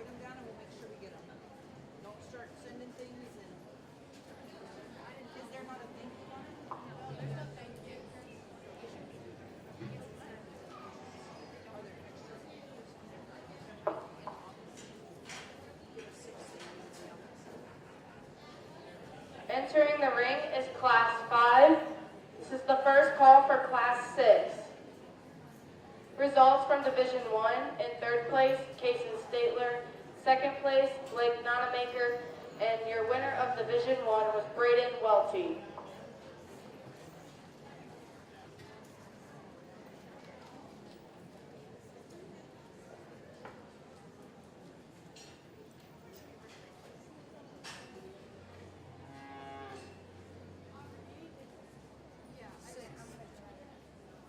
them down and we'll make sure we get them. Don't start sending things and, is there not a thank you on it? No, there's no thank you. Are there extras? Give us 6 savings, yeah. Entering the ring is Class 5. This is the first call for Class 6. Results from Division 1. In third place, Kason Statler. Second place, Blake Nonamaker. And your winner of Division 1 was Braden Welty.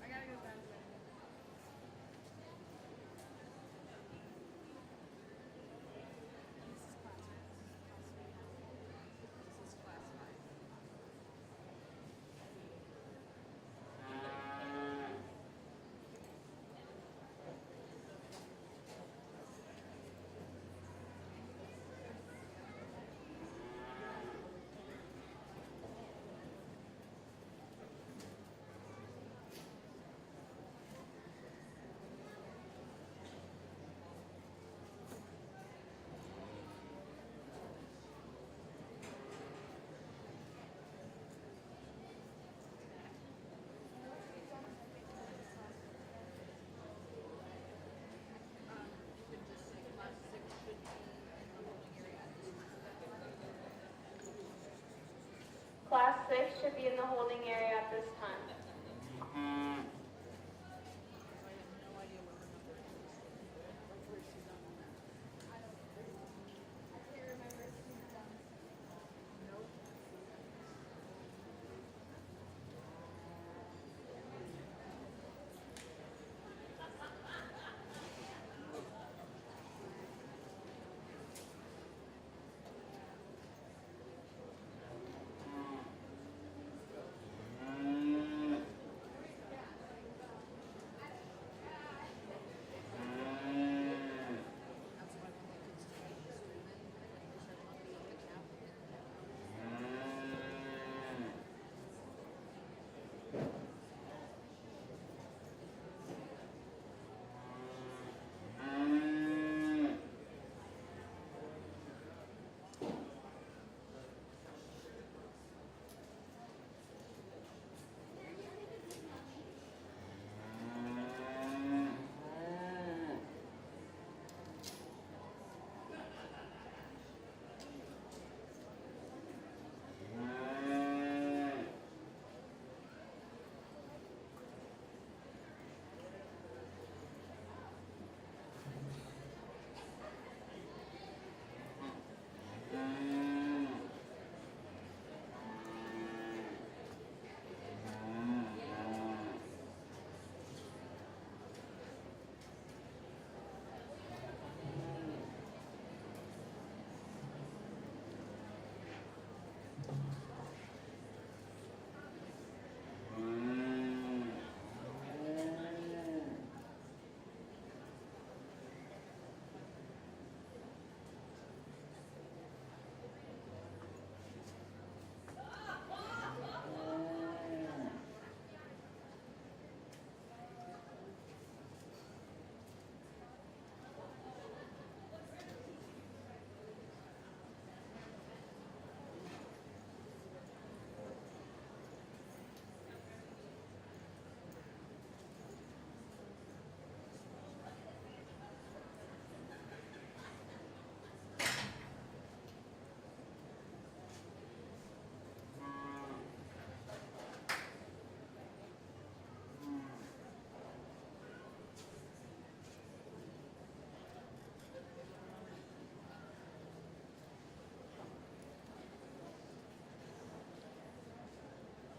I gotta go back. This is class 5. You can just say class 6 should be in the holding area at this time. Class 6 should be in the holding area at this time. So I have no idea what her number is. Or where she's on that. I can't remember if she's done. Nope. That's why when the kids take the swimming, and they just have monkey on the cap.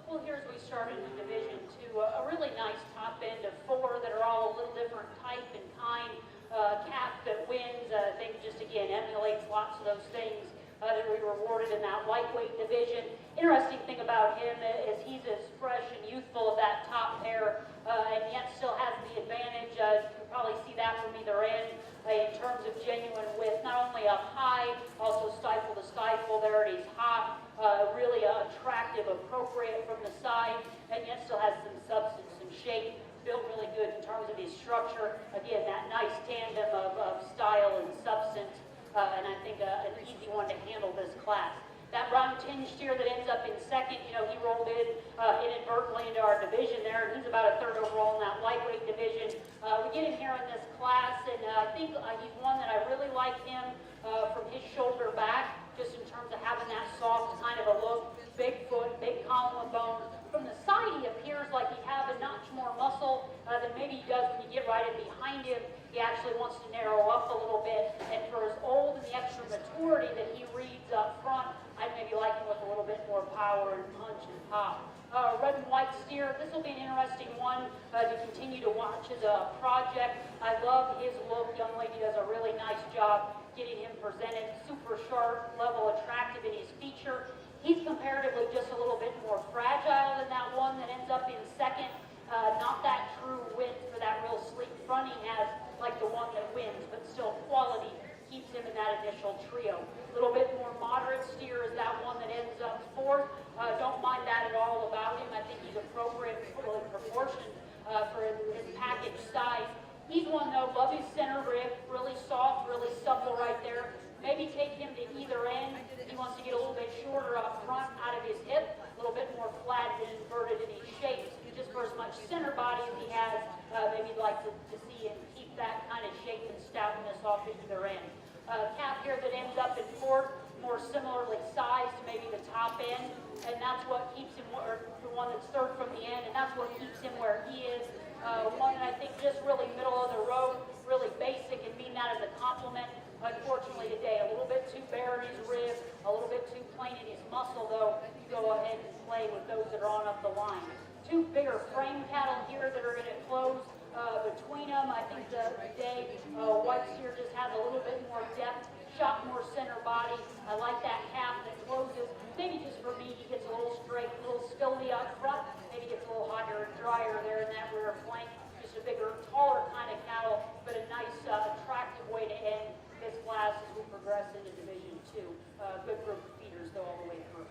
Well, here's we started in Division 2, a really nice top end of 4 that are all a little different type and kind. Cap that wins, I think just again emulates lots of those things that we rewarded in that lightweight division. Interesting thing about him is he's as fresh and youthful of that top pair, and yet still has the advantage. You can probably see that from either end. in terms of genuine width, not only up high, also stifle to stifle there at his hop, really attractive, appropriate from the side, and yet still has some substance, some shape, built really good in terms of his structure. Again, that nice tandem of style and substance, and I think an easy one to handle this class. That brown tinge steer that ends up in second, he rolled in inadvertently into our division there, and he's about a third overall in that lightweight division. We get him here in this class, and I think he's one that I really like him from his shoulder back, just in terms of having that soft kind of a look, big foot, big column bone. From the side, he appears like he has a notch more muscle than maybe he does when you get right in behind him. He actually wants to narrow up a little bit, and for as old and the extra maturity that he reads up front, I'd maybe like him with a little bit more power and punch and pop. Red and white steer, this will be an interesting one to continue to watch as a project. I love his look. Young lady does a really nice job getting him presented. Super sharp, level, attractive in his feature. He's comparatively just a little bit more fragile than that one that ends up in second. Not that true width for that real sleek front he has like the one that wins, but still quality keeps him in that initial trio. A little bit more moderate steer is that one that ends up fourth. Don't mind that at all about him. I think he's appropriate, really proportioned for his package size. He's one though, love his center rib, really soft, really supple right there. Maybe take him to either end. He wants to get a little bit shorter up front out of his hip, a little bit more flat and inverted in his shapes. Just for as much center body as he has, maybe you'd like to see him keep that kind of shape and stoutness off at either end. Calf here that ends up in fourth, more similarly sized to maybe the top end, and that's what keeps him, or the one that's third from the end, and that's what keeps him where he is. One that I think just really middle of the road, really basic, and mean that as a compliment. Unfortunately today, a little bit too bare in his rib, a little bit too plain in his muscle though. You go ahead and play with those that are on up the line. Two bigger frame cattle here that are going to close between them. I think the day white steer just has a little bit more depth, shot more center body. I like that calf that closes. Maybe just for me, he gets a little straight, a little spilly up front. Maybe gets a little hotter and drier there in that rear flank. Just a bigger, taller kind of cattle, but a nice, attractive way to end this class as we progress into Division 2. Good group of feeders though all the way through.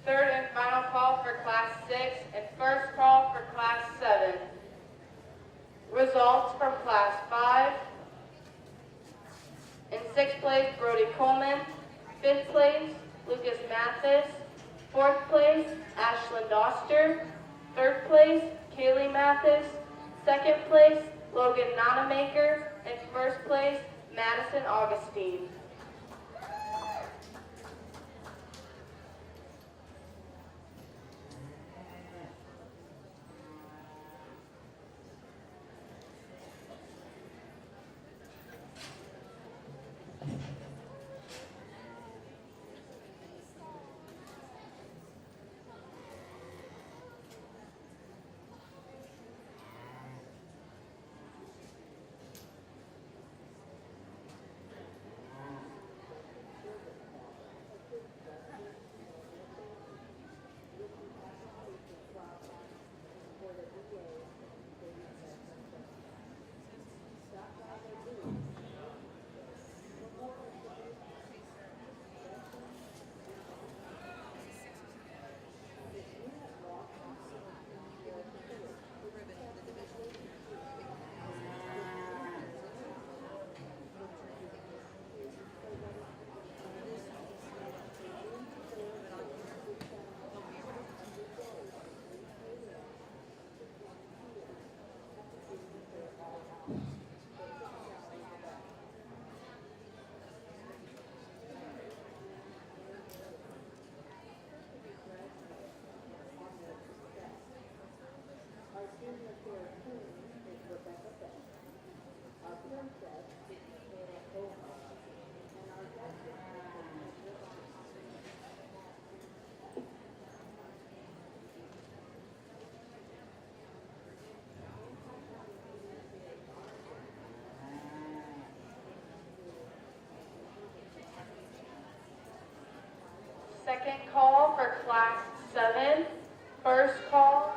Third and final call for Class 6 and first call for Class 7. Results from Class 5. In 6th place, Brody Coleman. 5th place, Lucas Mathis. 4th place, Ashlyn Doster. 3rd place, Kaylee Mathis. 2nd place, Logan Nonamaker. And 1st place, Madison Augustine. Second call for Class 7. First call.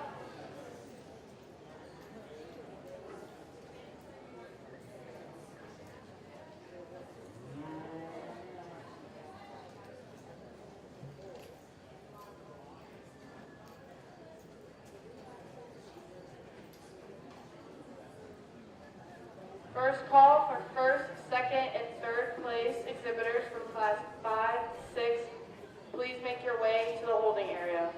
First call for first, second, and third place exhibitors from Class 5, 6. Please make your way to the holding area.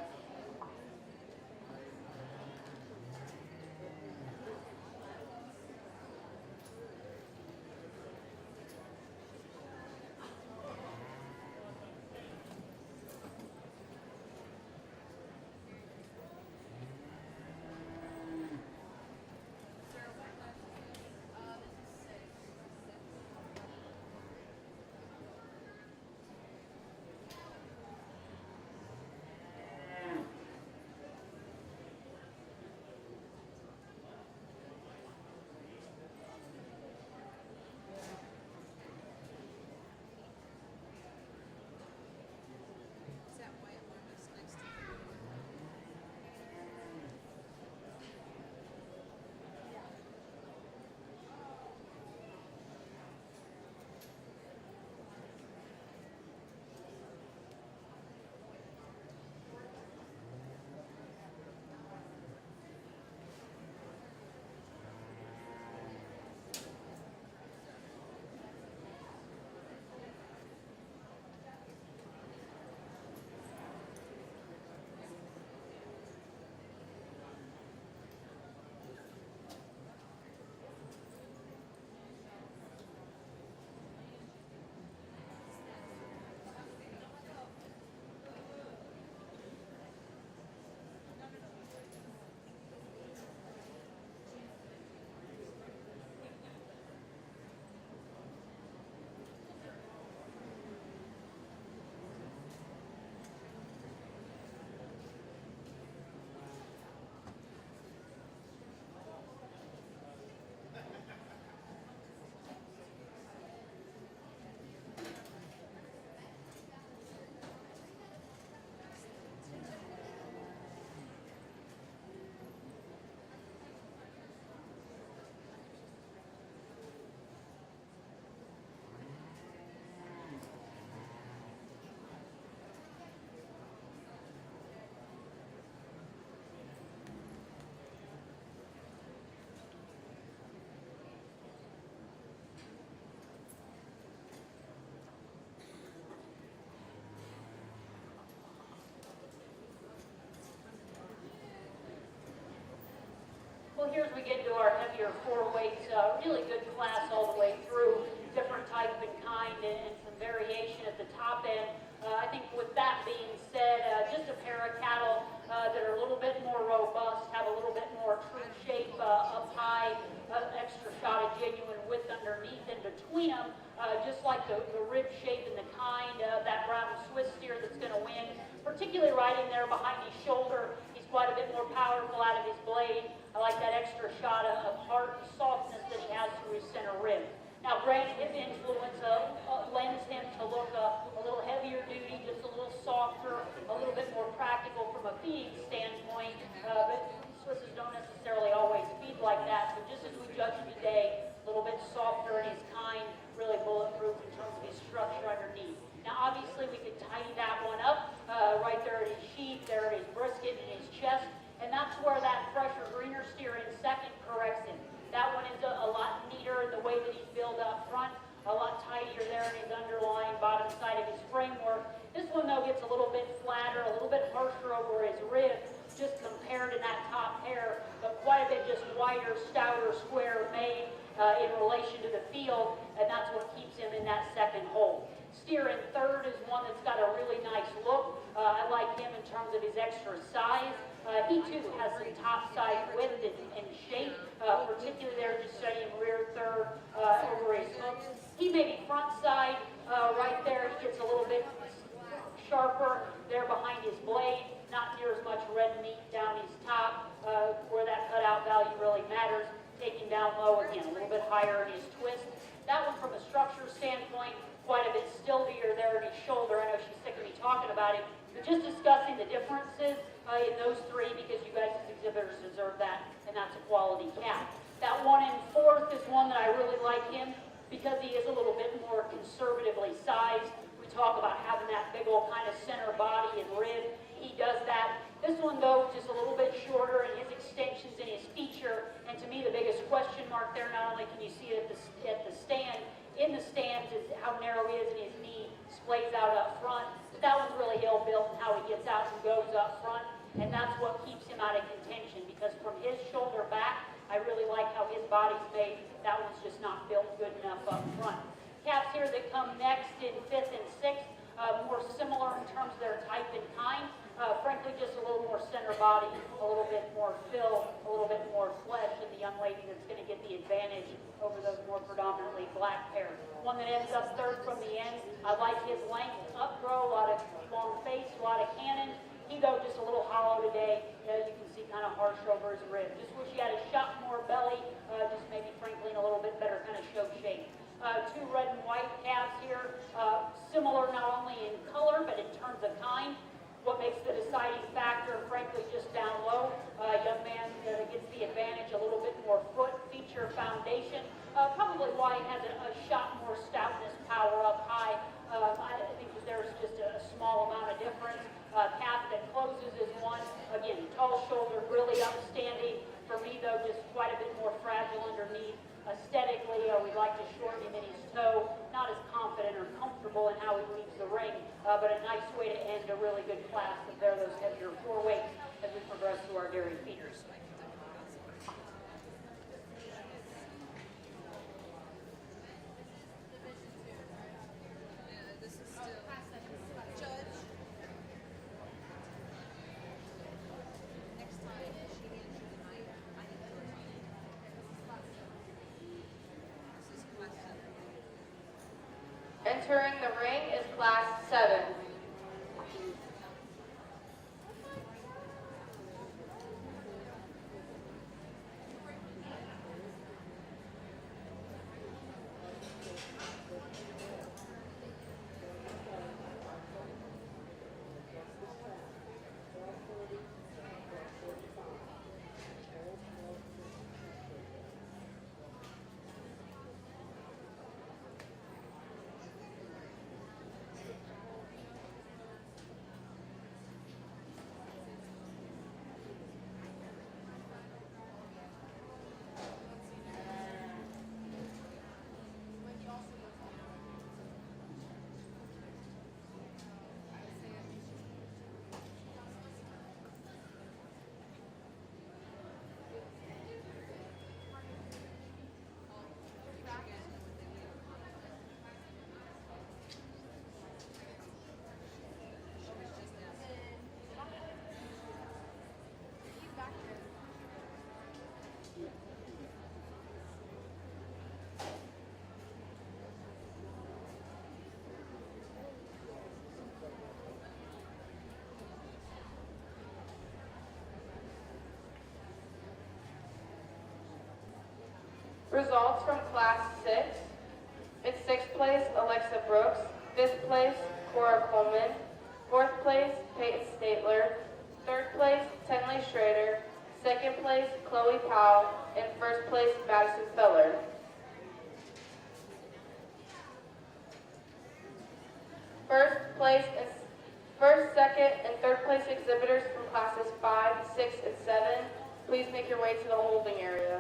Well, here's we get to our heavier 4 weights, really good class all the way through, different type and kind and some variation at the top end. I think with that being said, just a pair of cattle that are a little bit more robust, have a little bit more true shape up high, extra shot of genuine width underneath and between them, just like the rib shape and the kind of that brown Swiss steer that's going to win, particularly right in there behind his shoulder. He's quite a bit more powerful out of his blade. I like that extra shot of heart and softness that he has through his center rib. Now, great hip influence lends him to look a little heavier duty, just a little softer, a little bit more practical from a feeding standpoint. But Swisses don't necessarily always feed like that. So just as we judge him today, a little bit softer in his kind, really bulletproof in terms of his structure underneath. Now, obviously, we could tidy that one up right there at his sheath, there at his brisket, and his chest. And that's where that fresher, greener steer in second corrects him. That one is a lot neater in the way that he's built up front, a lot tidier there in his underlying bottom side of his framework. This one, though, gets a little bit flatter, a little bit harsher over his ribs, just compared to that top hair, but quite a bit just wider, stouter, square made in relation to the field, and that's what keeps him in that second hole. Steer in third is one that's got a really nice look. I like him in terms of his extra size. He too has some top side width and shape, particularly there just studying rear third over his hooks. He may be front side right there. He gets a little bit sharper there behind his blade. Not near as much red meat down his top where that cutout value really matters. Taking down low again, a little bit higher in his twist. That one from a structure standpoint, quite a bit stiltier there in his shoulder. I know she's sick of me talking about it, but just discussing the differences in those three, because you guys as exhibitors deserve that, and that's a quality calf. That one in fourth is one that I really like him because he is a little bit more conservatively sized. We talk about having that big old kind of center body and rib. He does that. This one, though, just a little bit shorter, and his extensions in his feature. And to me, the biggest question mark there, not only can you see it at the stand, in the stands is how narrow he is and his knee splays out up front. But that one's really ill-built and how he gets out and goes up front. And that's what keeps him out of contention, because from his shoulder back, I really like how his body's made. That one's just not built good enough up front. Calves here that come next in fifth and sixth, more similar in terms of their type and kind. Frankly, just a little more center body, a little bit more fill, a little bit more flesh, and the young lady that's going to get the advantage over those more predominantly black pair. One that ends up third from the end, I like his length, upgrow, a lot of long face, a lot of cannon. He, though, just a little hollow today. You can see kind of harsh over his rib. Just wish he had a shot more belly, just maybe frankly in a little bit better kind of show shape. Two red and white calves here, similar not only in color, but in terms of kind. What makes the deciding factor, frankly, just down low. Young man gets the advantage, a little bit more foot, feature, foundation. Probably why he has a shot more stoutness, power up high. I think that there's just a small amount of difference. Calf that closes is one. Again, tall shoulder, really upstanding. For me, though, just quite a bit more fragile underneath. Aesthetically, we'd like to shorten him in his toe. Not as confident or comfortable in how he leaves the ring, but a nice way to end a really good class if they're those heavier four weights as we progress through our dairy feeders. Entering the ring is class 7. Results from class 6. In 6th place, Alexa Brooks. 5th place, Cora Coleman. 4th place, Peyton Statler. 3rd place, Tenley Schrader. 2nd place, Chloe Powell. And 1st place, Madison Feller. First, second, and 3rd place exhibitors from classes 5, 6, and 7, please make your way to the holding area.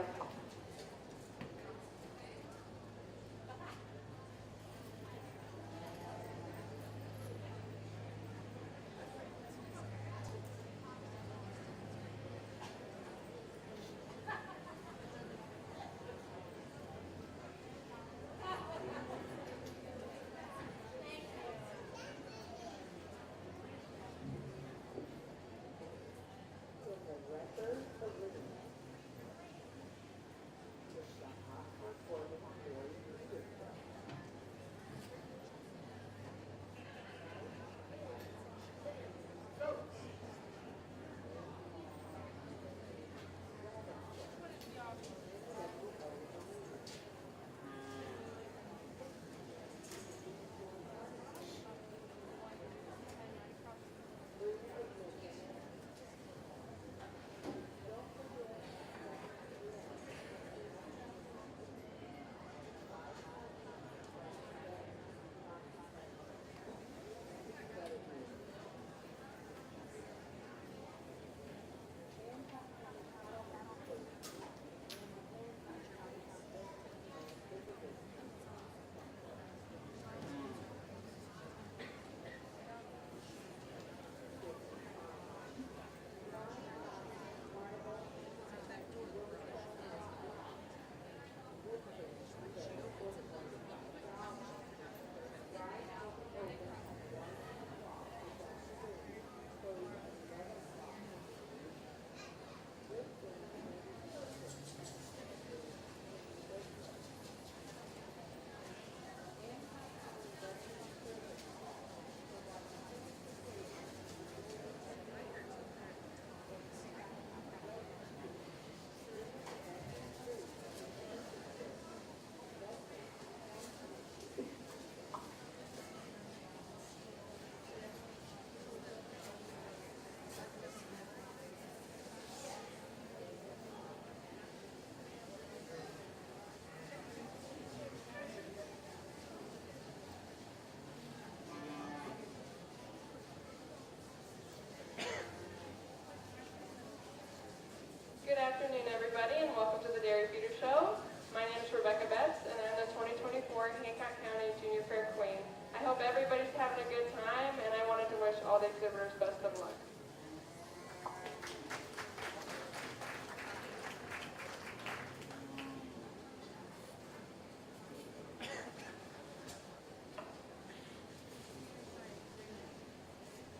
everybody, and welcome to the Dairy Feeder Show. My name is Rebecca Betts, and I'm the 2024 Hancock County Junior Fair Queen. I hope everybody's having a good time, and I wanted to wish all the exhibitors best of luck.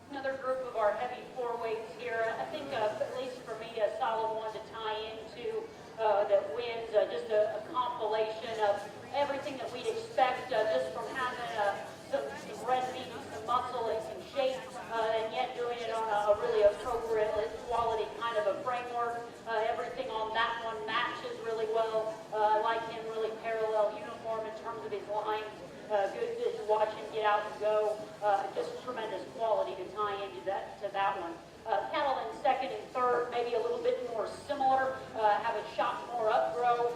Another group of our heavy four weights here. I think, at least for me, a solid one to tie into that wins just a compilation of everything that we'd expect just from having some red meat, some muscle, and some shape, and yet doing it on a really appropriate quality kind of a framework. Everything on that one matches really well. I like him really parallel uniform in terms of his lines. Good to watch him get out and go. Just tremendous quality to tie into that one. Cattle in second and third, maybe a little bit more similar, have a shot more upgrow,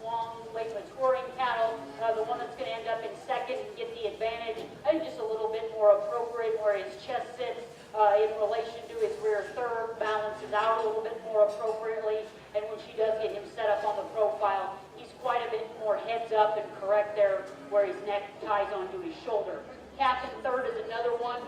long, late maturing cattle. The one that's going to end up in second and get the advantage, I think just a little bit more appropriate where his chest sits in relation to his rear third, balances out a little bit more appropriately, and when she does get him set up on the profile, he's quite a bit more heads up and correct there where his neck ties onto his shoulder. Calf in third is another one,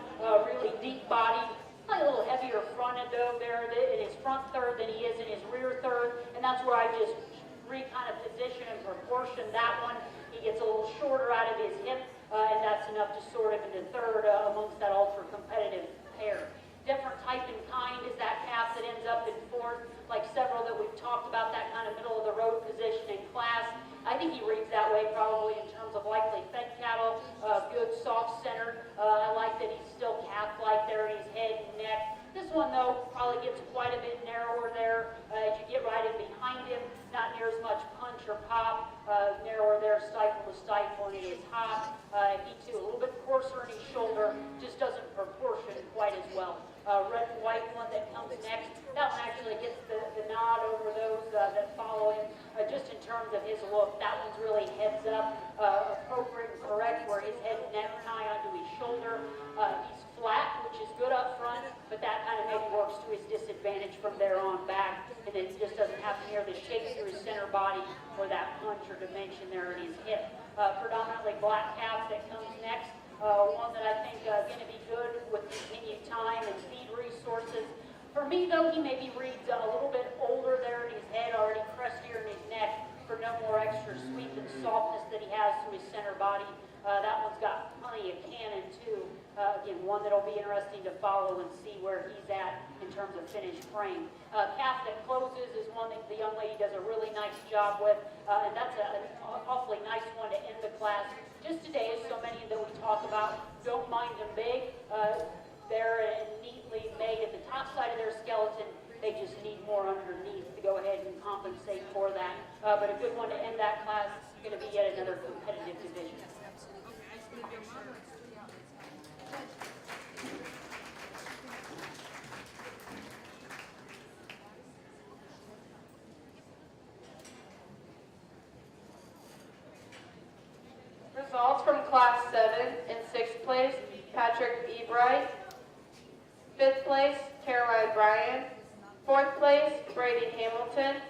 really deep body, a little heavier fronted though there in his front third than he is in his rear third, and that's where I just kind of position and proportion that one. He gets a little shorter out of his hip, and that's enough to sort him into third amongst that ultra competitive pair. Different type and kind is that calf that ends up in fourth, like several that we've talked about, that kind of middle of the road position in class. I think he reads that way probably in terms of likely fed cattle, good soft center. I like that he's still calf-like there in his head and neck. This one though probably gets quite a bit narrower there as you get right in behind him. Not near as much punch or pop, narrower there, stifle to stifle, and it is hot. He too a little bit coarser in his shoulder, just doesn't proportion quite as well. Red and white one that comes next. That one actually gets the nod over those that follow him, just in terms of his look. That one's really heads up, appropriate and correct, where his head and neck tie onto his shoulder. He's flat, which is good up front, but that kind of maybe works to his disadvantage from there on back, and it just doesn't have near the shape through his center body or that punch or dimension there in his hip. Predominantly black calf that comes next. One that I think is going to be good with continued time and feed resources. For me, though, he maybe reads a little bit older there in his head, already crestier in his neck, for no more extra sweep and softness that he has to his center body. That one's got plenty of cannon, too. Again, one that'll be interesting to follow and see where he's at in terms of finished frame. Calf that closes is one that the young lady does a really nice job with, and that's an awfully nice one to end the class. Just today, as so many that we talk about, don't mind them big. They're neatly made at the top side of their skeleton. They just need more underneath to go ahead and compensate for that. But a good one to end that class is going to be yet another competitive division. Results from Class 7. In 6th place, Patrick E. Bright. 5th place, Caroline Bryan. 4th place, Brady Hamilton.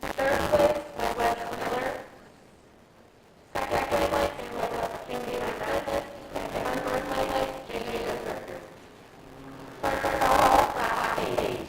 3rd place, Wes Wheeler. 2nd place, Cindy Hernandez. And 1st place, J.J. Berger. First all, Class 8.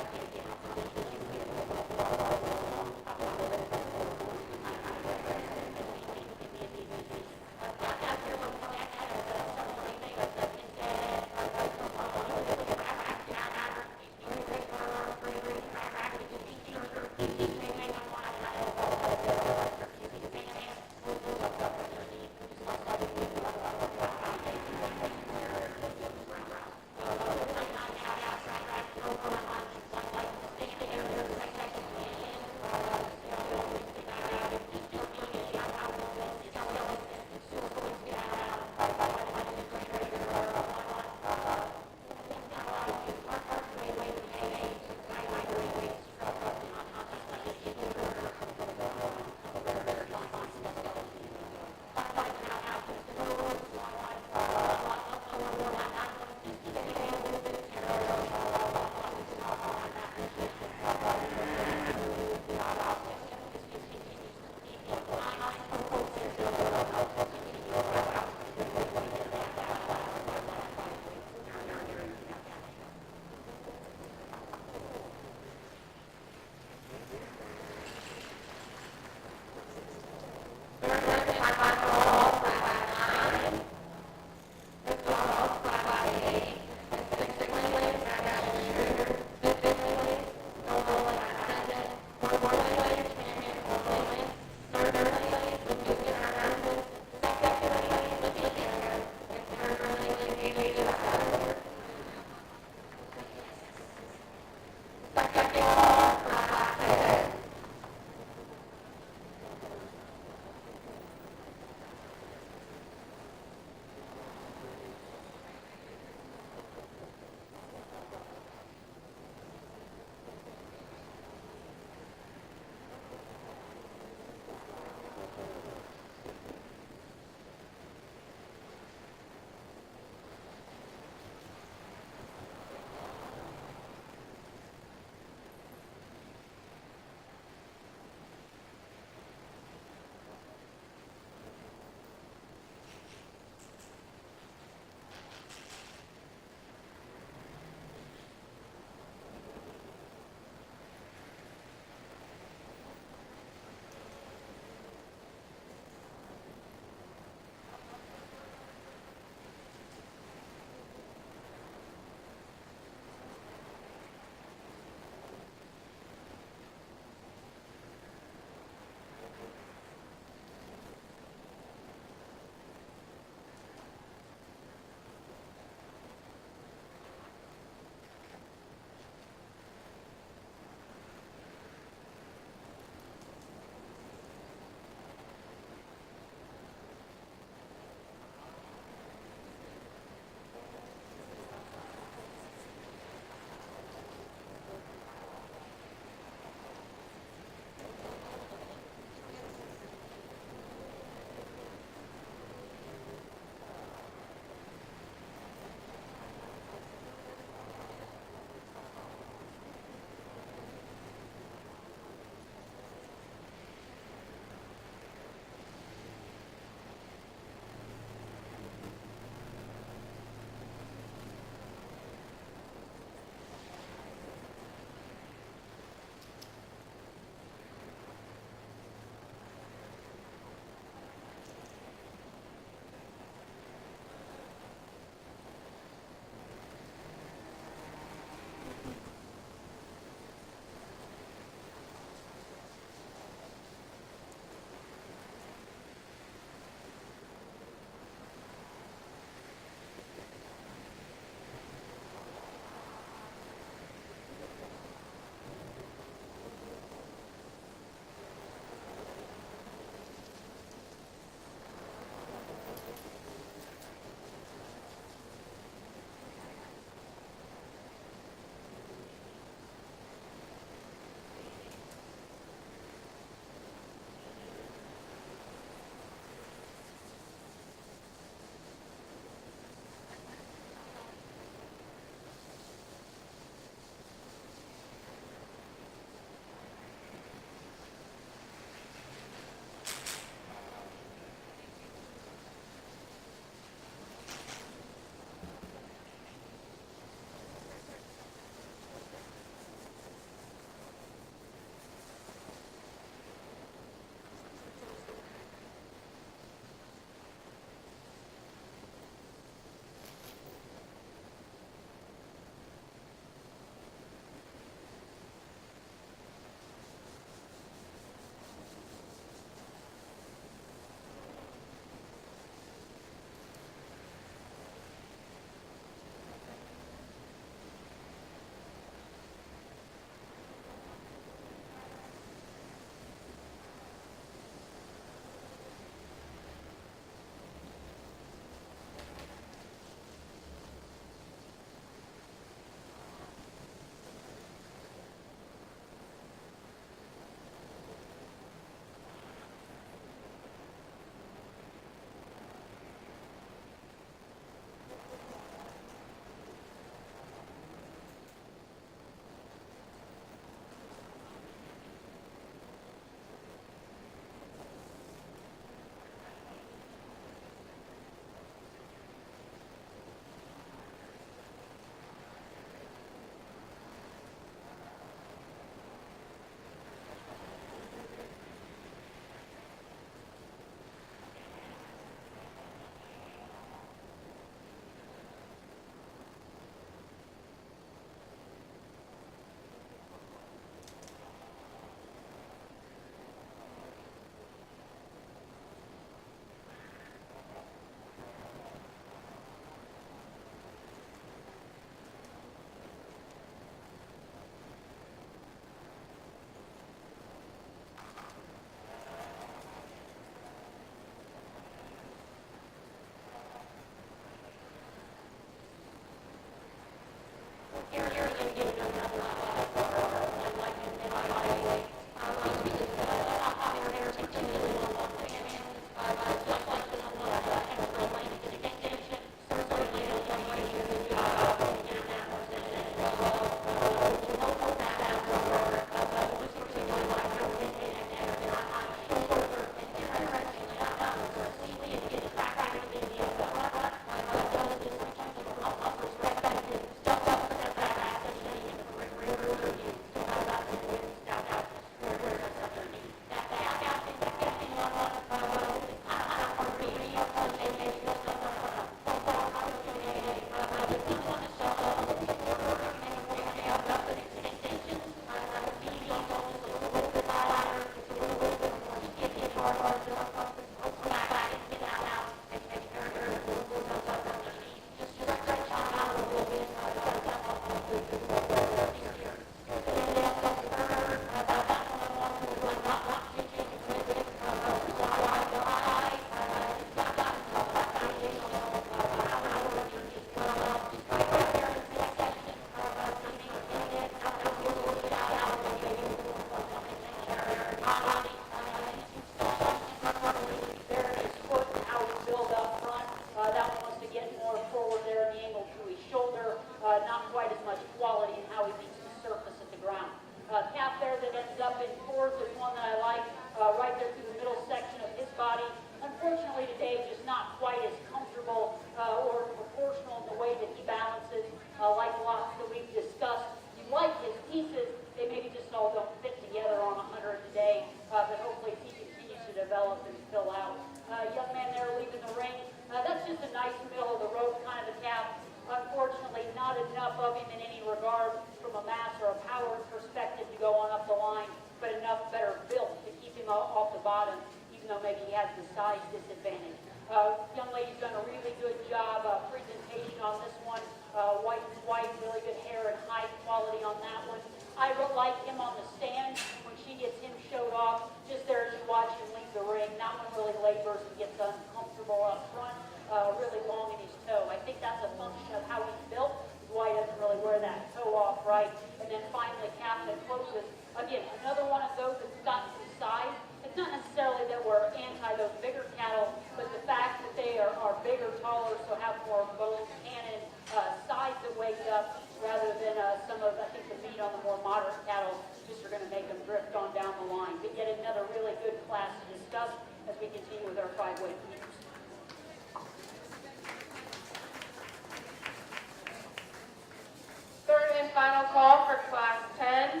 Final call for Class 10.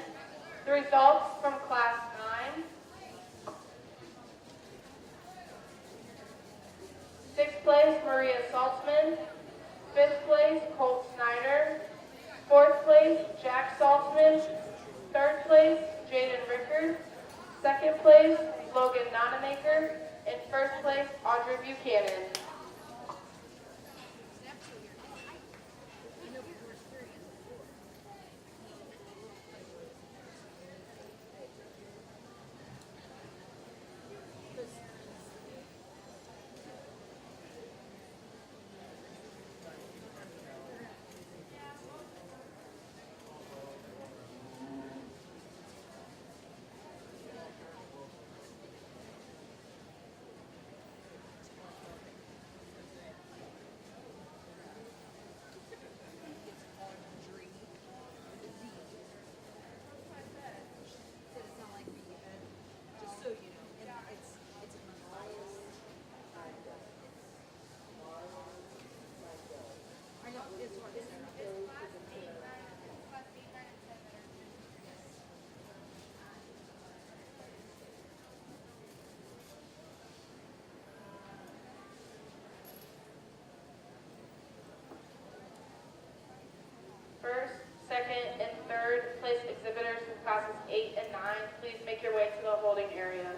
The results from Class 9. 6th place, Maria Saltzman. 5th place, Colt Snyder. 4th place, Jack Saltzman. 3rd place, Jaden Rickard. 2nd place, Logan Nonamaker. And 1st place, Audrey Buchanan. First, second, and third place exhibitors from classes 8 and 9, please make your way to the holding area.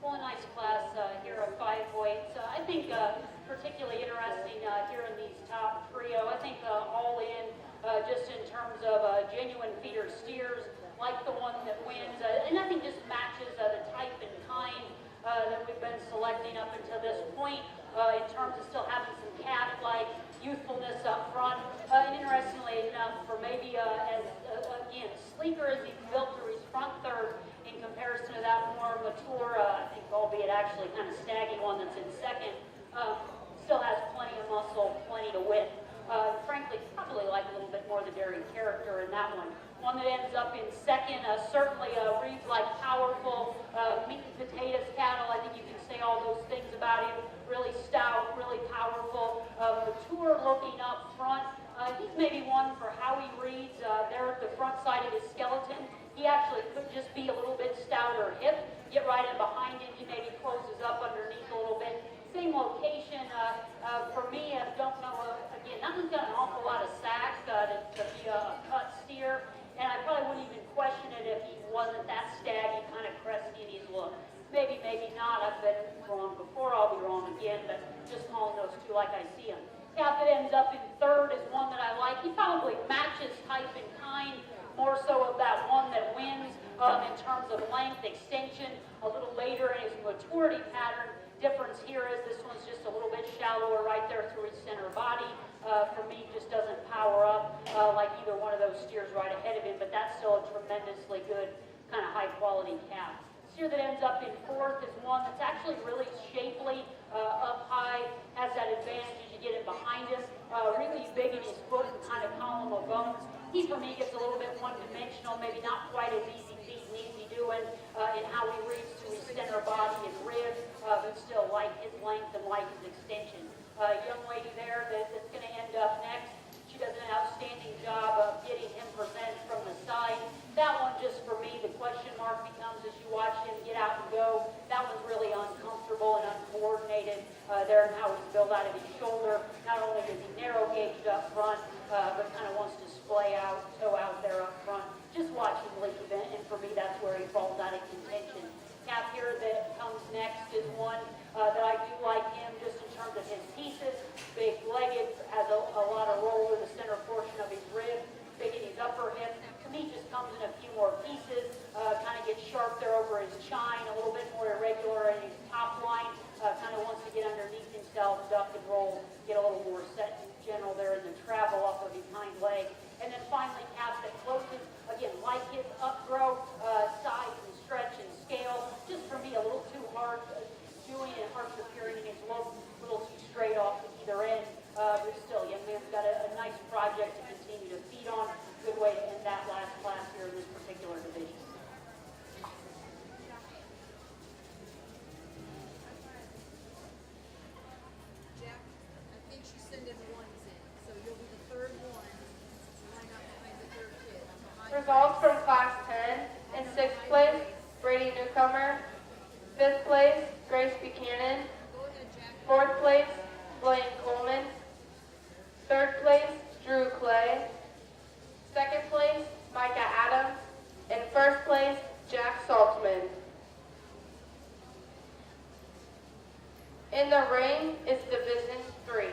Well, a nice class here of 5 weights. I think particularly interesting here in these top trio. I think all in, just in terms of genuine feeder steers, like the one that wins. And I think just matches the type and kind that we've been selecting up until this point in terms of still having some calf-like youthfulness up front. And interestingly enough, for maybe as, again, sleeker as he's built through his front third, in comparison to that more mature, I think, albeit actually kind of staggy one that's in second, still has plenty of muscle, plenty to width. Frankly, probably like a little bit more of the dairy character in that one. One that ends up in second, certainly reads like powerful meat and potatoes cattle. I think you can say all those things about him. Really stout, really powerful, mature looking up front. He's maybe one for how he reads there at the front side of his skeleton. He actually could just be a little bit stouter hip. Get right in behind him. He maybe closes up underneath a little bit. Same location. For me, I don't know. Again, that one's got an awful lot of sack to be a cut steer. And I probably wouldn't even question it if he wasn't that staggy, kind of cresty in his look. Maybe, maybe not. I've been wrong before. I'll be wrong again. But just calling those two like I see them. Calf that ends up in third is one that I like. He probably matches type and kind, more so of that one that wins in terms of length, extension, a little later in his maturity pattern. Difference here is this one's just a little bit shallower right there through his center body. For me, just doesn't power up like either one of those steers right ahead of him, but that's still a tremendously good kind of high quality calf. Steer that ends up in fourth is one that's actually really shapely, up high, has that advantage as you get in behind him, really big in his foot and kind of column of bones. He, for me, gets a little bit one-dimensional, maybe not quite as easy feet and easy doing in how he reads to his center body and rib, but still like his length and like his extension. Young lady there that's going to end up next, she does an outstanding job of getting him presented from the side. That one, just for me, the question mark becomes as you watch him get out and go. That one's really uncomfortable and uncoordinated there in how he's built out of his shoulder. Not only is he narrow gauged up front, but kind of wants to splay out, toe out there up front. Just watch him leap, and for me, that's where he falls out of contention. Calf here that comes next is one that I do like him just in terms of his pieces. Big-legged, has a lot of roll to the center portion of his rib, big in his upper hip. To me, just comes in a few more pieces, kind of gets sharp there over his chine, a little bit more irregular in his top line, kind of wants to get underneath himself, duck and roll, get a little more set in general there in the travel off of his hind leg. And then finally, calf that closes, again, like his upgrow, size and stretch and scale, just for me, a little too hard doing and hard appearing in his look, a little too straight off to either end. But still, young man's got a nice project to continue to feed on. Good way to end that last class here in this particular division. Jack, I think she's sending ones in, so you'll be the third one to line up behind the third kid. Results from Class 10. In 6th place, Brady Newcomer. 5th place, Grace Buchanan. Go ahead, Jack. 4th place, Blaine Coleman. 3rd place, Drew Clay. 2nd place, Micah Adams. And 1st place, Jack Saltzman. In the ring is Division 3.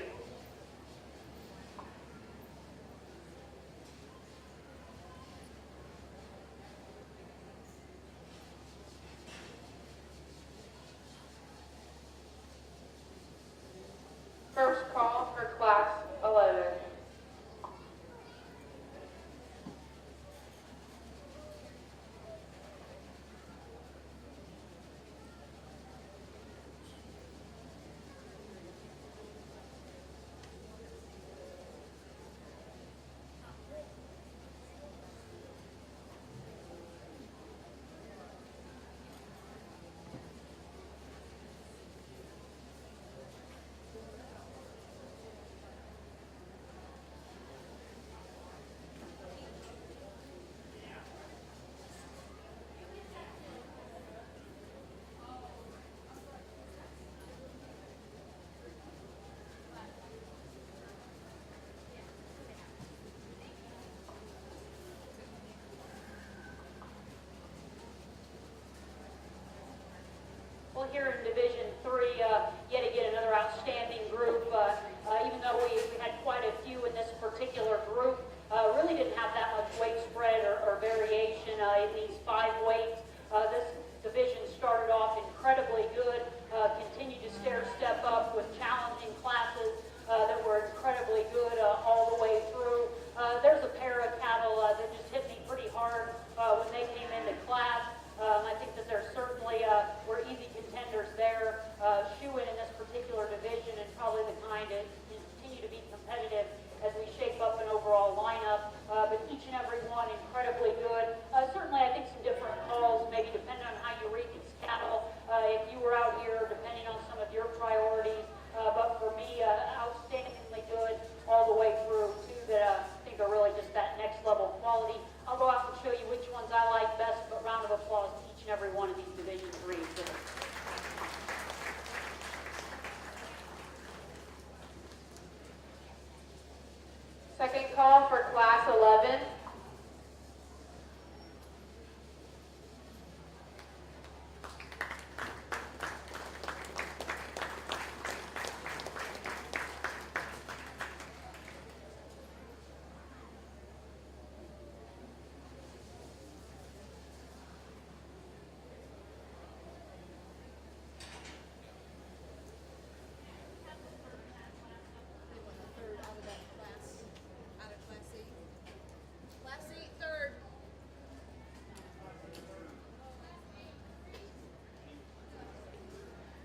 First call for Class 11. here in Division 3, yet again another outstanding group. Even though we had quite a few in this particular group, really didn't have that much weight spread or variation in these 5 weights. This division started off incredibly good, continued to step up with challenging classes that were incredibly good all the way through. There's a pair of cattle that just hit me pretty hard when they came into class. I think that there certainly were easy contenders there. Shoeing in this particular division and probably the kind to continue to be competitive as we shape up an overall lineup. But each and every one incredibly good. Certainly I think some different calls, maybe depending on how you read these cattle, if you were out here, depending on some of your priorities. But for me, outstandingly good all the way through, too, that I think are really just that next level quality. I'll go out and show you which ones I like best, but round of applause to each and every one of these Division 3. Second call for Class 11. They won the third out of that class, out of Class 8. Class 8 third.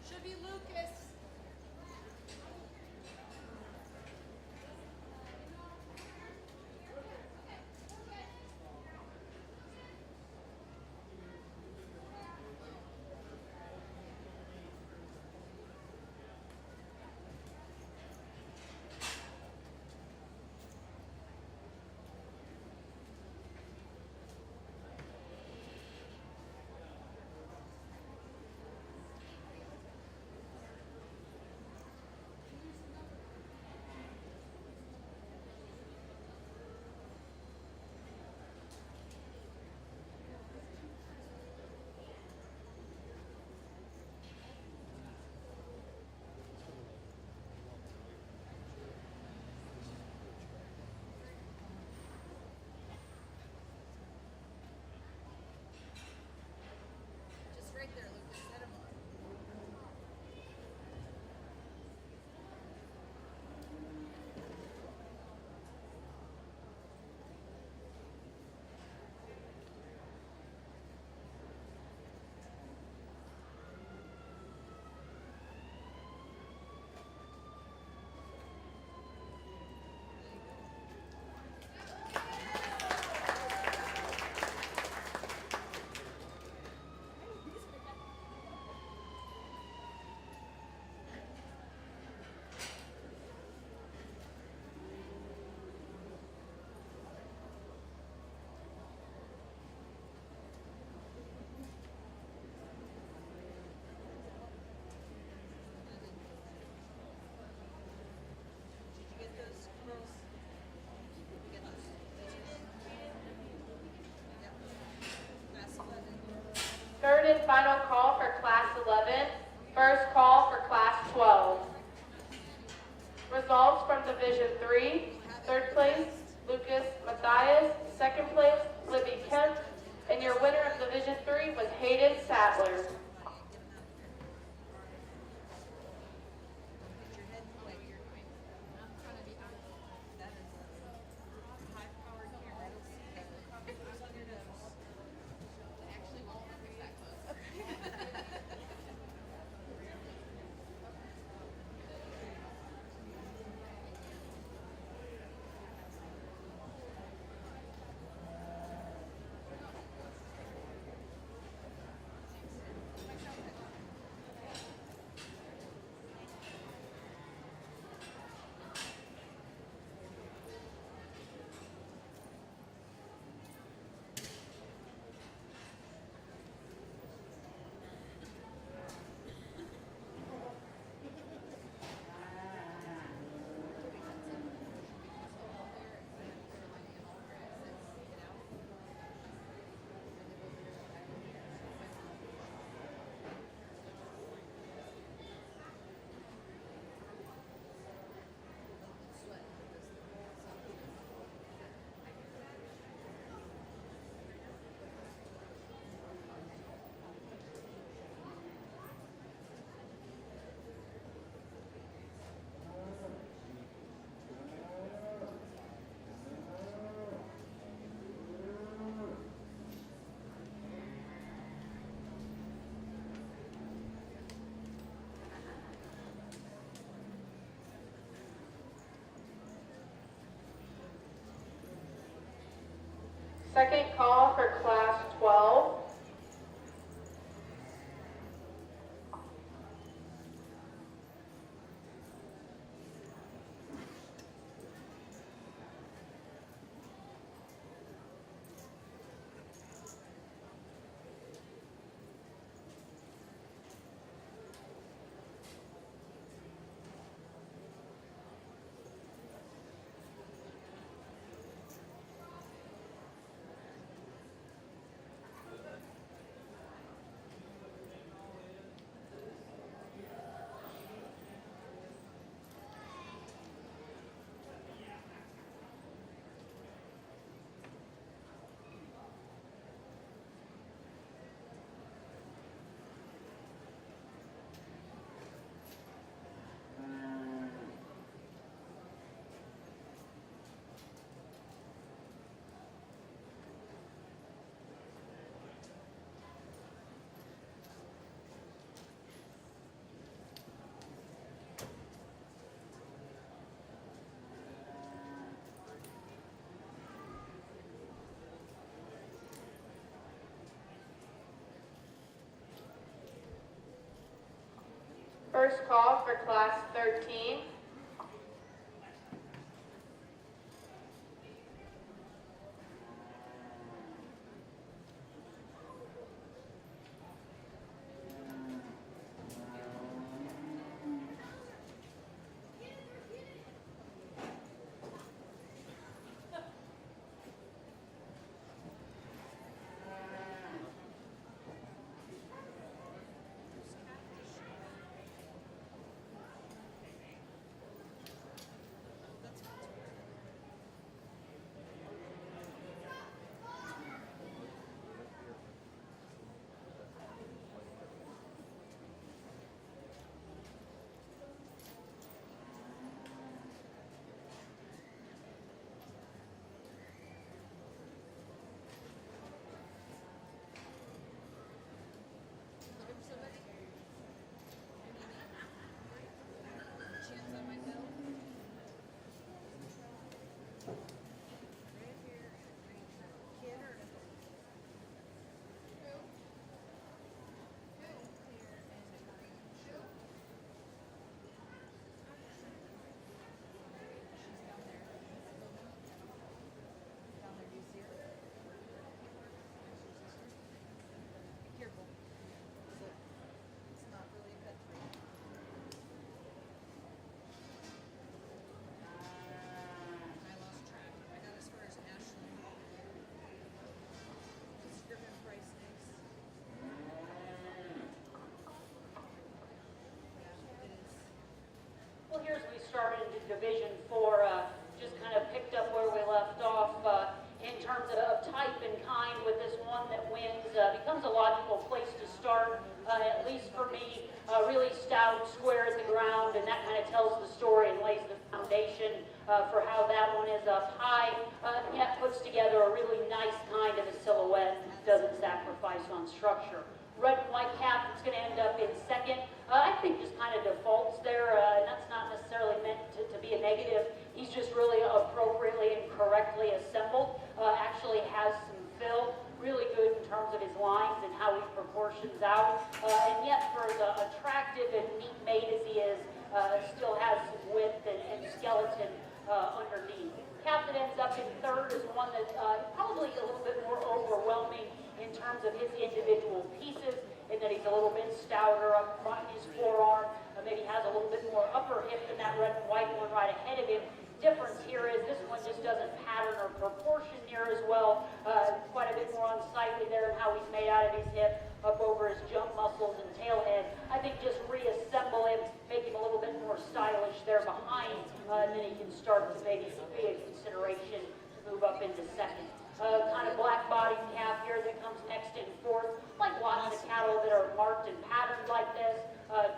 Should be Lucas. Just right there, Lucas. Set him up. Did you get those girls? Did you get those? Yep. Class 11. Third and final call for Class 11. First call for Class 12. Results from Division 3. Third place, Lucas Matthias. Second place, Libby Kemp. And your winner of Division 3 was Hayden Sadler. Get them out of here. Put your head away. I'm trying to be out of That is a high-powered camera. Who's on your nose? I actually won't fix that close. Second call for class 12. First call for class 13. Well, here's we started into Division 4, just kind of picked up where we left off in terms of type and kind with this one that wins. Becomes a logical place to start, at least for me. Really stout, square at the ground, and that kind of tells the story and lays the foundation for how that one is up high, yet puts together a really nice kind of a silhouette, doesn't sacrifice on structure. Red and white cap, it's going to end up in second. I think just kind of defaults there, and that's not necessarily meant to be a negative. He's just really appropriately and correctly assembled. Actually has some fill, really good in terms of his lines and how he proportions out. And yet, for as attractive and neat made as he is, still has some width and skeleton underneath. Cap that ends up in third is one that probably a little bit more overwhelming in terms of his individual pieces, in that he's a little bit stouter up front in his forearm, maybe has a little bit more upper hip than that red and white one right ahead of him. Difference here is this one just doesn't pattern or proportion near as well, quite a bit more unsightly there in how he's made out of his hip, up over his jump muscles and tail head. I think just reassemble him, make him a little bit more stylish there behind, and then he can start to maybe be a consideration to move up into second. Kind of black body calf here that comes next in fourth. Like lots of cattle that are marked and patterned like this.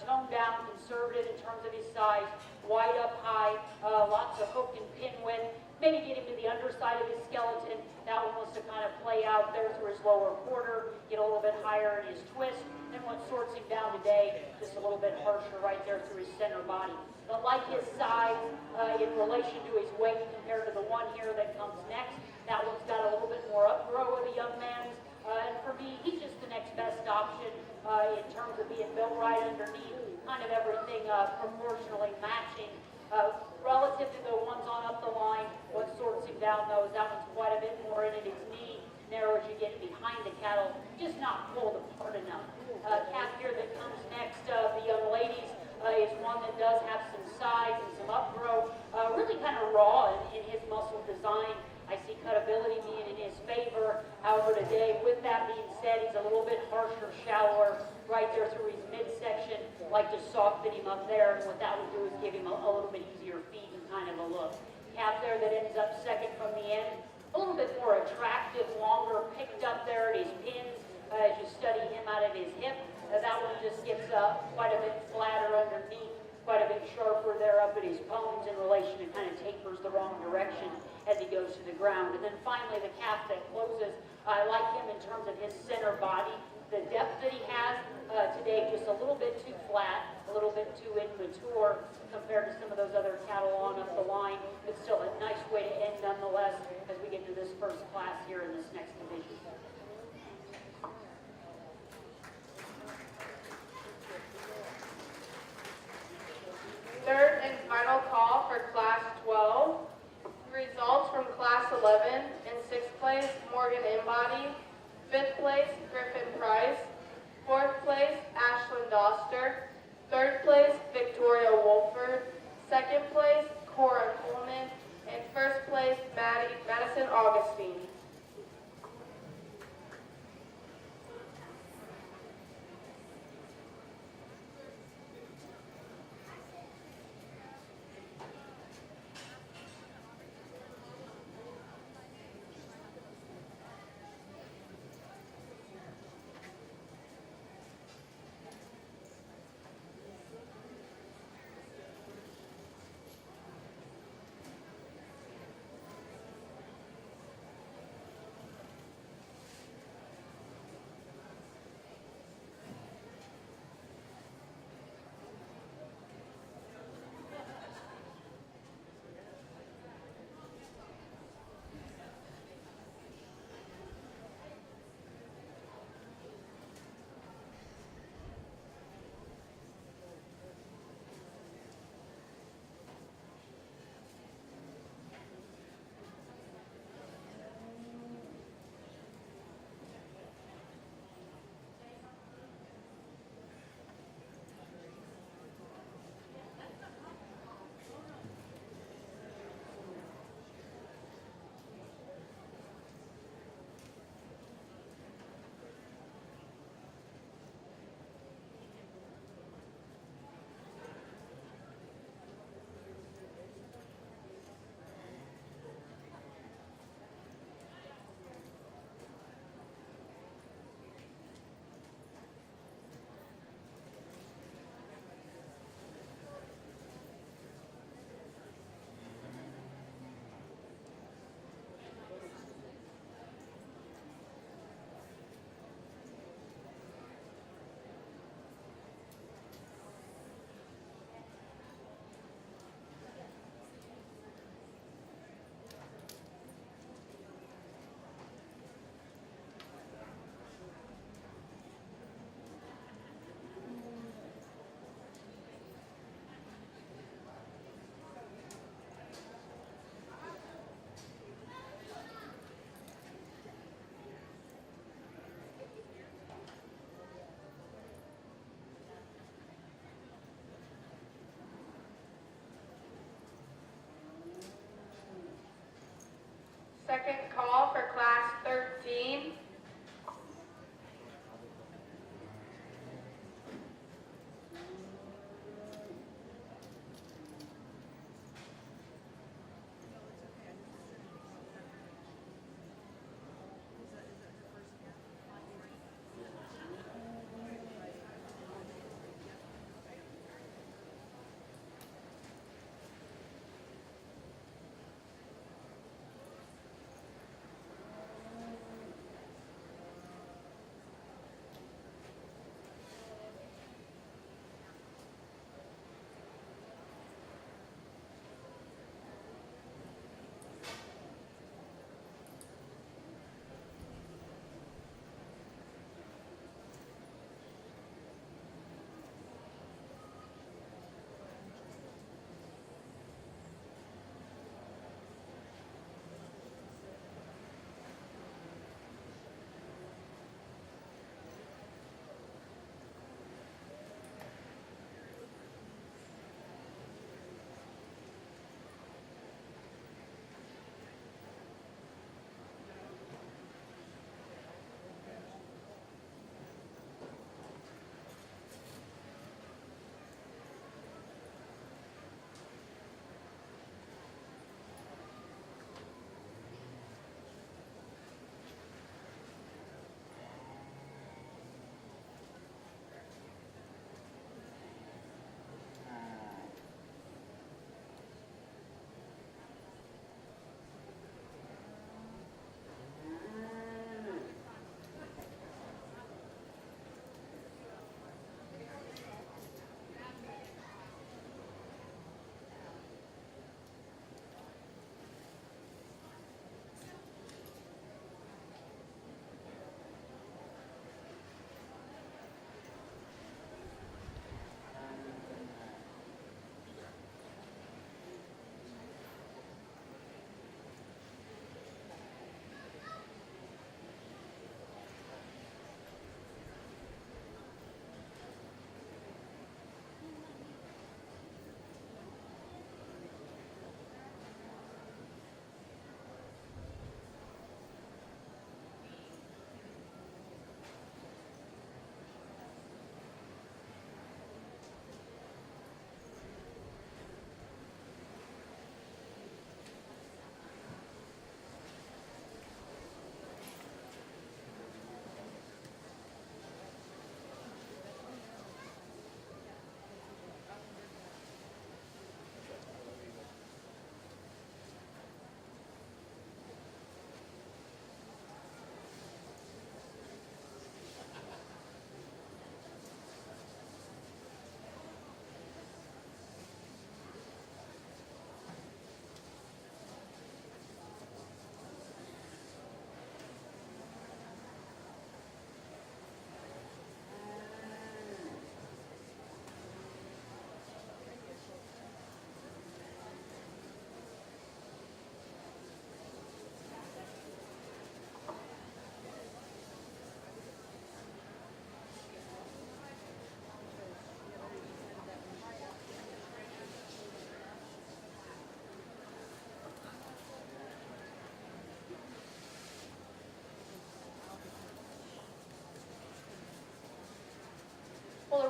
Toned down, conservative in terms of his size. Wide up high, lots of hook and pin width. Maybe get him to the underside of his skeleton. That one wants to kind of play out there through his lower quarter, get a little bit higher in his twist. And what sorts him down today, just a little bit harsher right there through his center body. But like his size in relation to his weight compared to the one here that comes next, That one's got a little bit more upgrow of the young man's. And for me, he's just the next best option in terms of being built right underneath, kind of everything proportionally matching. Relative to the ones on up the line, what sorts him down those, that one's quite a bit more in it. His knee narrow as you get behind the cattle, just not pulled apart enough. Calf here that comes next, the young ladies, is one that does have some size and some upgrow, really kind of raw in his muscle design. I see cutability being in his favor. However, today, with that being said, he's a little bit harsher, shallower, right there through his midsection. Like to soften him up there, and what that would do is give him a little bit easier feed and kind of a look. Calf there that ends up second from the end, a little bit more attractive, longer, picked up there at his pins as you study him out of his hip. That one just gets quite a bit flatter underneath, quite a bit sharper there up at his bones in relation to kind of tapers the wrong direction as he goes to the ground. And then finally the calf that closes, I like him in terms of his center body. The depth that he has today, just a little bit too flat, a little bit too immature compared to some of those other cattle on up the line, but still a nice way to end nonetheless as we get to this first class here in this next division. Third and final call for Class 12. Results from Class 11. In 6th place, Morgan Embody. 5th place, Griffin Price. 4th place, Ashlyn Doster. 3rd place, Victoria Wolford. 2nd place, Cora Coleman. And 1st place, Madison Augustine. Second call for Class 13.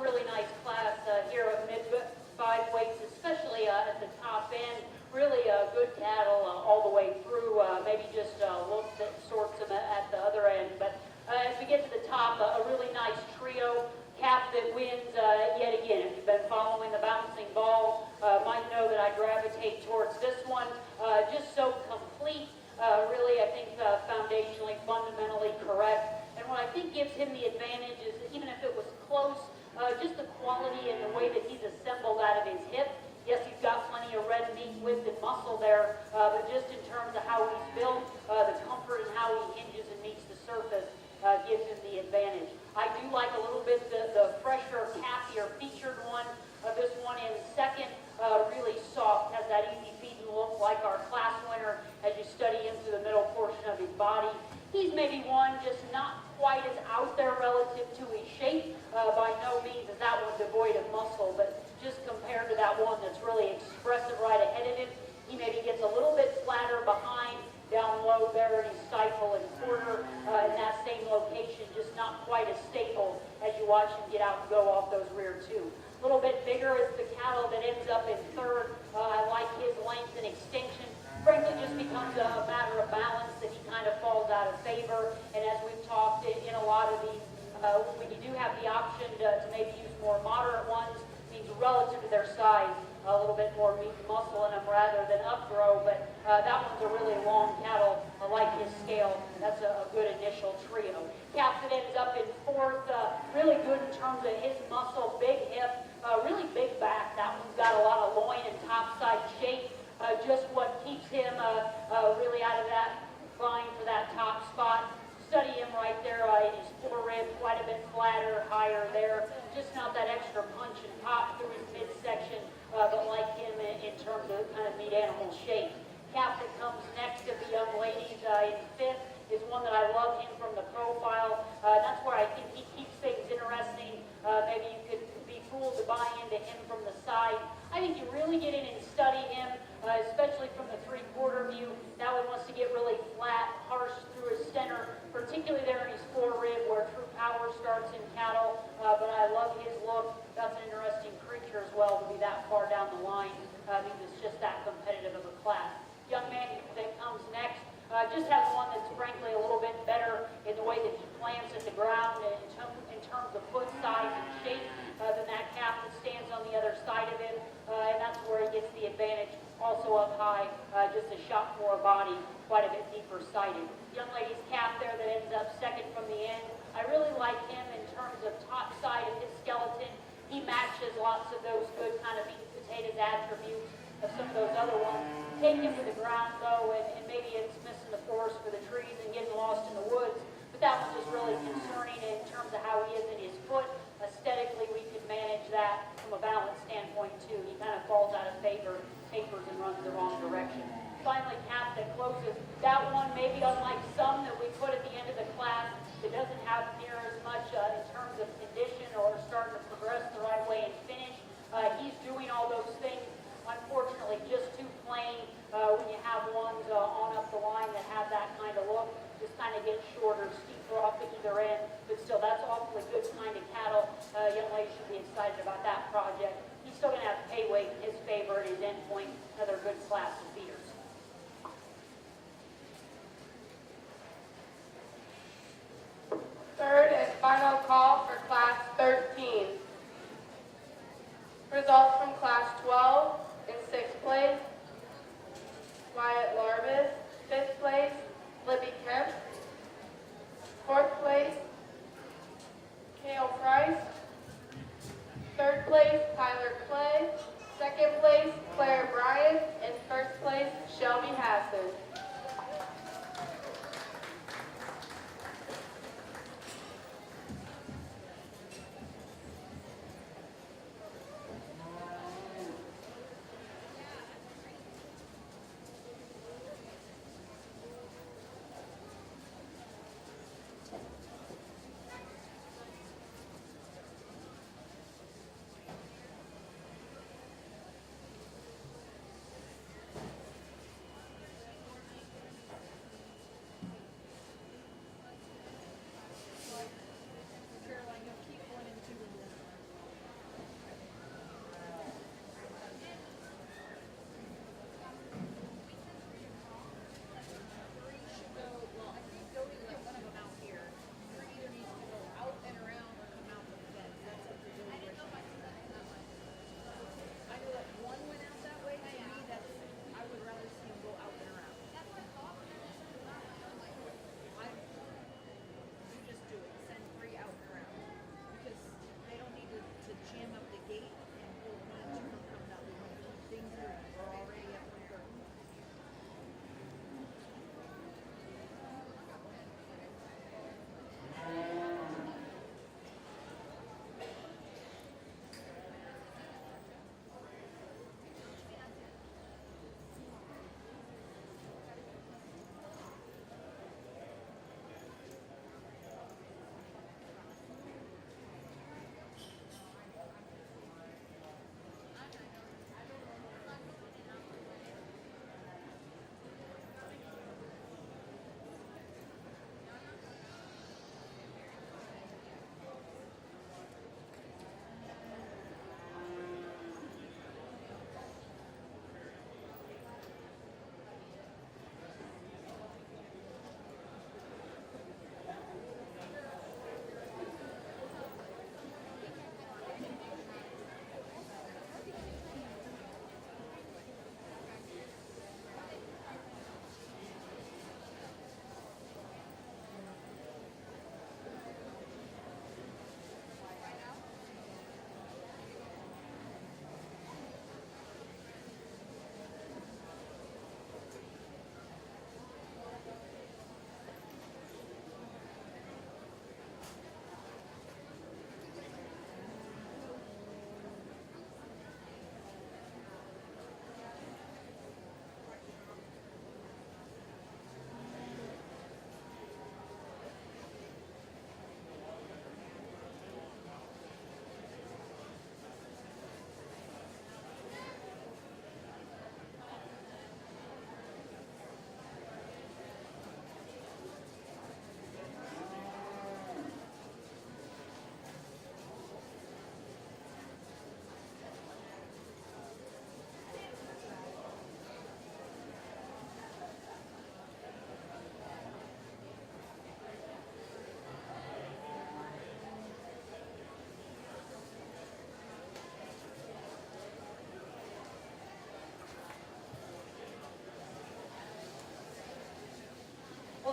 really nice class here at mid-5 weights, especially at the top end. Really good cattle all the way through, maybe just a little bit sorts them at the other end. But as we get to the top, a really nice trio calf that wins yet again. If you've been following the bouncing ball, might know that I gravitate towards this one. Just so complete, really, I think foundationally, fundamentally correct. And what I think gives him the advantage is that even if it was close, just the quality and the way that he's assembled out of his hip. Yes, he's got plenty of red meat, width, and muscle there, but just in terms of how he's built, the comfort and how he hinges and meets the surface gives him the advantage. I do like a little bit the fresher, calfier featured one. This one in second, really soft, has that easy feeding look like our class winner as you study him through the middle portion of his body. He's maybe one just not quite as out there relative to his shape. By no means is that one devoid of muscle, but just compared to that one that's really expressive right ahead of him, he maybe gets a little bit flatter behind, down low there in his stifle and quarter, in that same location, just not quite as stable as you watch him get out and go off those rear two. A little bit bigger is the cattle that ends up in third. I like his length and extension. Frankly, just becomes a matter of balance that he kind of falls out of favor. And as we've talked in a lot of these, when you do have the option to maybe use more moderate ones, means relative to their size, a little bit more meat and muscle in them rather than upgrow. But that one's a really long cattle. I like his scale. That's a good initial trio. Calf that ends up in fourth, really good in terms of his muscle, big hip, really big back. That one's got a lot of loin and topside shape. Just what keeps him really out of that vying for that top spot. Study him right there in his forerib, quite a bit flatter, higher there. Just not that extra punch and pop through his midsection, but like him in terms of kind of meat animal shape. Calf that comes next of the young ladies in fifth is one that I love him from the profile. That's where I think he keeps things interesting. Maybe you could be fooled to buy into him from the side. I think you really get in and study him, especially from the three-quarter view. That one wants to get really flat, harsh through his center, particularly there in his forerib where true power starts in cattle. But I love his look. That's an interesting creature as well to be that far down the line because it's just that competitive of a class. Young man that comes next just has one that's frankly a little bit better in the way that he plants at the ground in terms of foot size and shape than that calf that stands on the other side of him. And that's where he gets the advantage. Also up high, just a shot more body, quite a bit deeper sighted. Young lady's calf there that ends up second from the end. I really like him in terms of top side of his skeleton. He matches lots of those good kind of meat and potatoes attributes of some of those other ones. Take him to the ground though, and maybe it's missing the forest for the trees and getting lost in the woods. But that one's just really concerning in terms of how he is in his foot. Aesthetically, we could manage that from a balance standpoint too. He kind of falls out of favor, tapers and runs the wrong direction. Finally, calf that closes. That one, maybe unlike some that we put at the end of the class, it doesn't have near as much in terms of condition or starting to progress the right way and finish. He's doing all those things. Unfortunately, just too plain when you have ones on up the line that have that kind of look. Just kind of get shorter, steeper off at either end. But still, that's awfully good kind of cattle. Young lady should be excited about that project. He's still going to have pay weight in his favor at his end point. Another good class of feeders. Third and final call for Class 13. Results from Class 12 in 6th place, Wyatt Larvis. 5th place, Libby Kemp. 4th place, Kale Price. 3rd place, Tyler Clay. 2nd place, Claire Bryant. And 1st place, Shelby Hassan.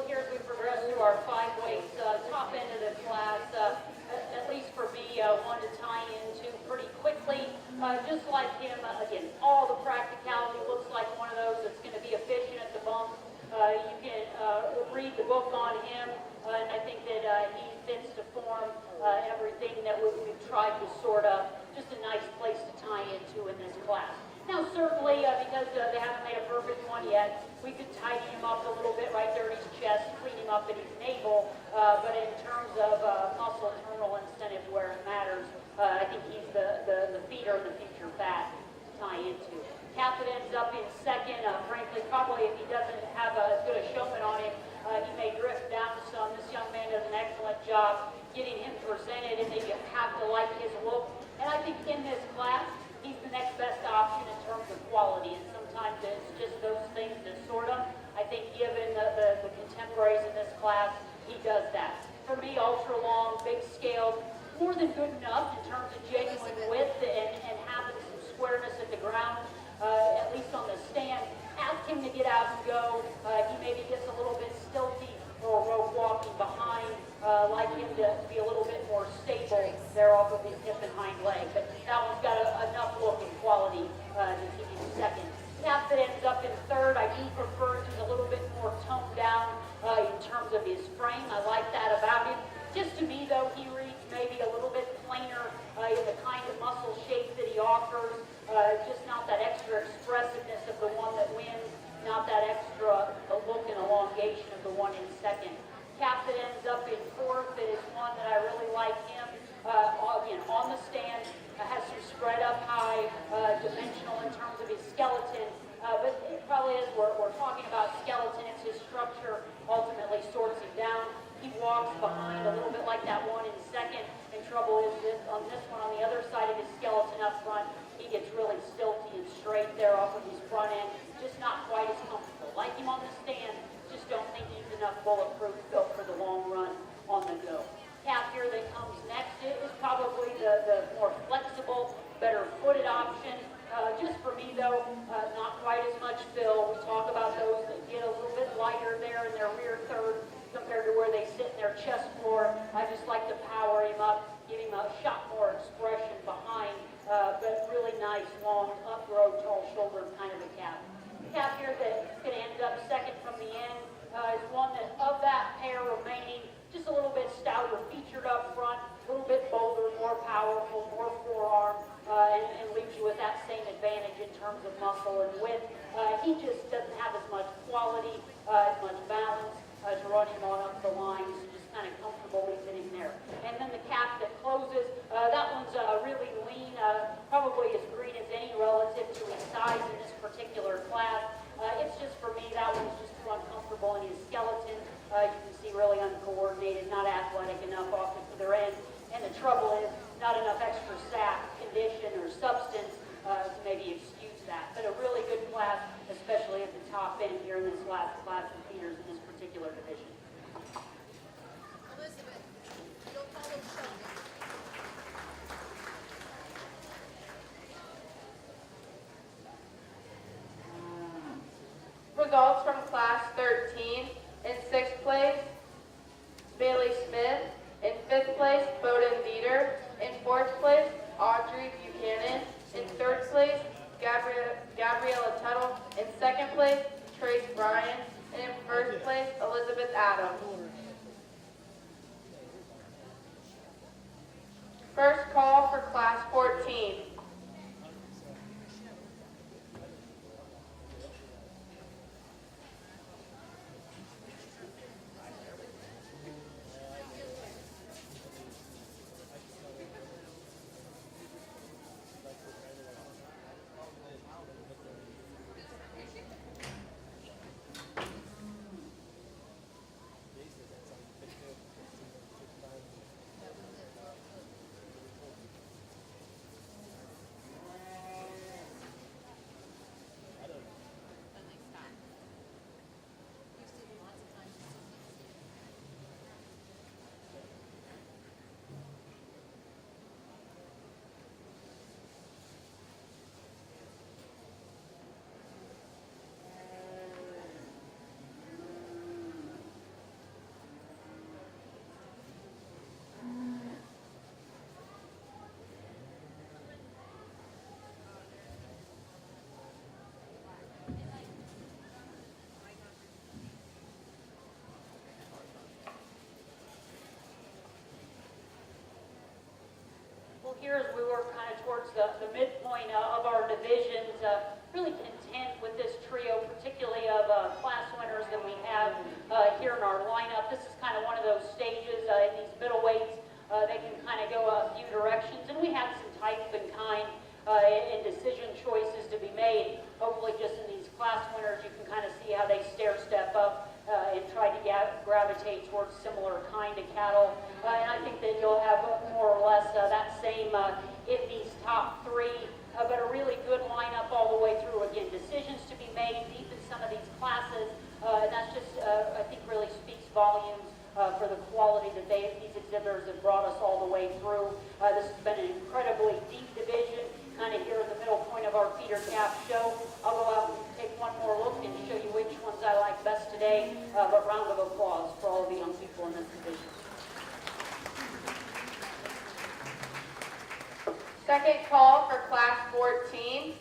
here as we progress through our 5 weights, top end of the class, at least for me, one to tie into pretty quickly. Just like him, again, all the practicality looks like one of those that's going to be efficient at the bump. You can read the book on him, and I think that he fits to form everything that we've tried to sort of. Just a nice place to tie into in this class. Now, certainly, because they haven't made a perfect one yet, we could tidy him up a little bit right there in his chest, clean him up at his navel, but in terms of muscle terminal incentive where it matters, I think he's the feeder of the future fat to tie into. Captain ends up in second. Frankly, probably if he doesn't have as good a showman on him, he may drift down to some. This young man does an excellent job getting him presented, and they have to like his look. And I think in this class, he's the next best option in terms of quality, and sometimes it's just those things that sort them. I think given the contemporaries in this class, he does that. For me, ultra long, big scale, more than good enough in terms of genuine width and having some squareness at the ground, at least on the stand. Ask him to get out and go. He maybe gets a little bit stilty or rope walking behind. Like him to be a little bit more stable there off of his hip and hind leg. But that one's got enough look and quality to keep him second. Cap that ends up in third, I do prefer he's a little bit more toned down in terms of his frame. I like that about him. Just to me, though, he reads maybe a little bit plainer in the kind of muscle shape that he offers. Just not that extra expressiveness of the one that wins, not that extra look and elongation of the one in second. Cap that ends up in fourth is one that I really like him. Again, on the stand, has some spread up high, dimensional in terms of his skeleton. But it probably is, we're talking about skeleton, it's his structure ultimately sorts him down. He walks behind a little bit like that one in second. And trouble is this on the other side of his skeleton up front, he gets really stilty and straight there off of his front end. Just not quite as comfortable. Like him on the stand, just don't think he's enough bulletproof built for the long run on the go. Cap here that comes next is probably the more flexible, better footed option. Just for me though, not quite as much fill. We talk about those that get a little bit lighter there in their rear third compared to where they sit in their chest floor. I just like to power him up, give him a shot more expression behind, but really nice, long, up-road, tall-shouldered kind of a cap. Cap here that's going to end up second from the end is one that, of that pair remaining, just a little bit stouter, featured up front, a little bit bolder, more powerful, more forearm, and leaves you with that same advantage in terms of muscle and width. He just doesn't have as much quality, as much balance to run him on up the line, so just kind of comfortable leaving him there. And then the cap that closes, that one's really lean, probably as green as any relative to his size in this particular class. It's just, for me, that one's just too uncomfortable in his skeleton. You can see really uncoordinated, not athletic enough off the other end. And the trouble is, not enough extra sap, condition, or substance to maybe excuse that. But a really good class, especially at the top end here in this last class of feeders in this particular division. Elizabeth, you'll follow Sheldon. Results from Class 13. In 6th place, Bailey Smith. In 5th place, Bowden Dieter. In 4th place, Audrey Buchanan. In 3rd place, Gabriella Tuttle. In 2nd place, Trace Bryan. And in 1st place, Elizabeth Adams. First call for Class 14. here as we work kind of towards the midpoint of our divisions, really content with this trio, particularly of class winners that we have here in our lineup. This is kind of one of those stages in these middleweights. They can kind of go a few directions, and we have some type and kind and decision choices to be made. Hopefully just in these class winners, you can kind of see how they stair step up and try to gravitate towards similar kind of cattle. And I think that you'll have more or less that same in these top three, but a really good lineup all the way through. Again, decisions to be made deep in some of these classes, and that's just, I think, really speaks volumes for the quality that these exhibitors have brought us all the way through. This has been an incredibly deep division, kind of here in the middle point of our feeder calf show. I'll go out and take one more look and show you which ones I like best today, but round of applause for all of the young people in this division. Second call for class 14.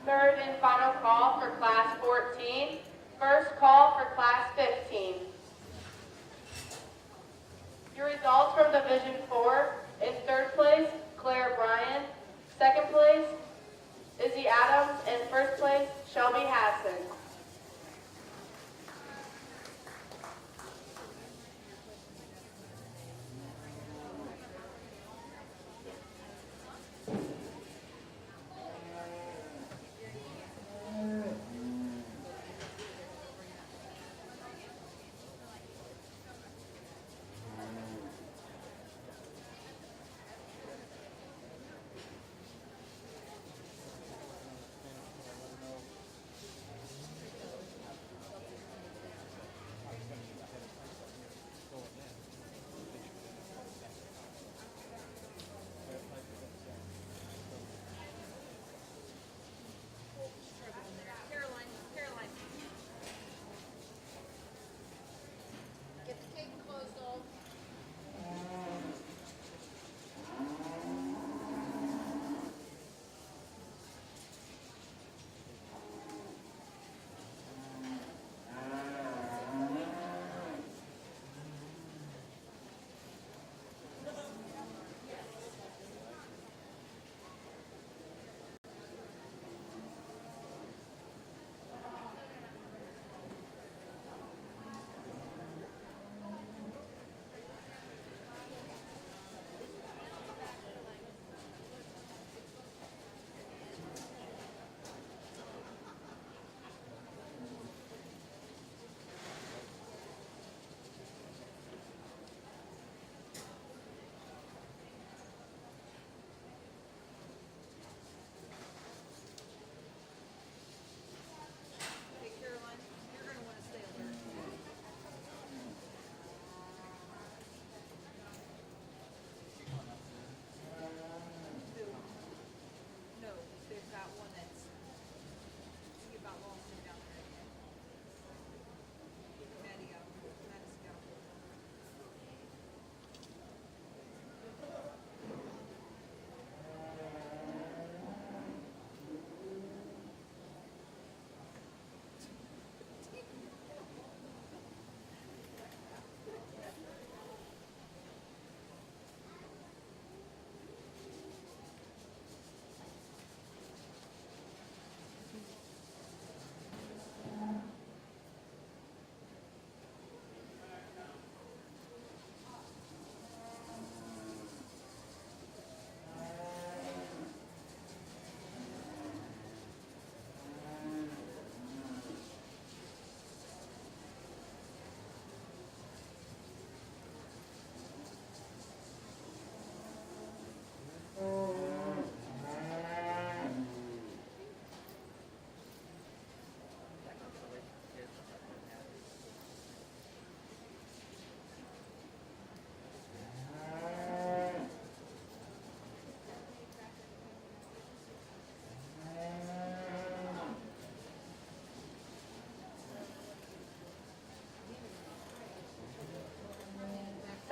Third and final call for class 14. First call for class 15. Your results from Division 4. In third place, Claire Bryan. Second place, Izzy Adams. And first place, Shelby Hassan.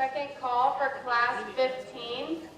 Second call for class 15.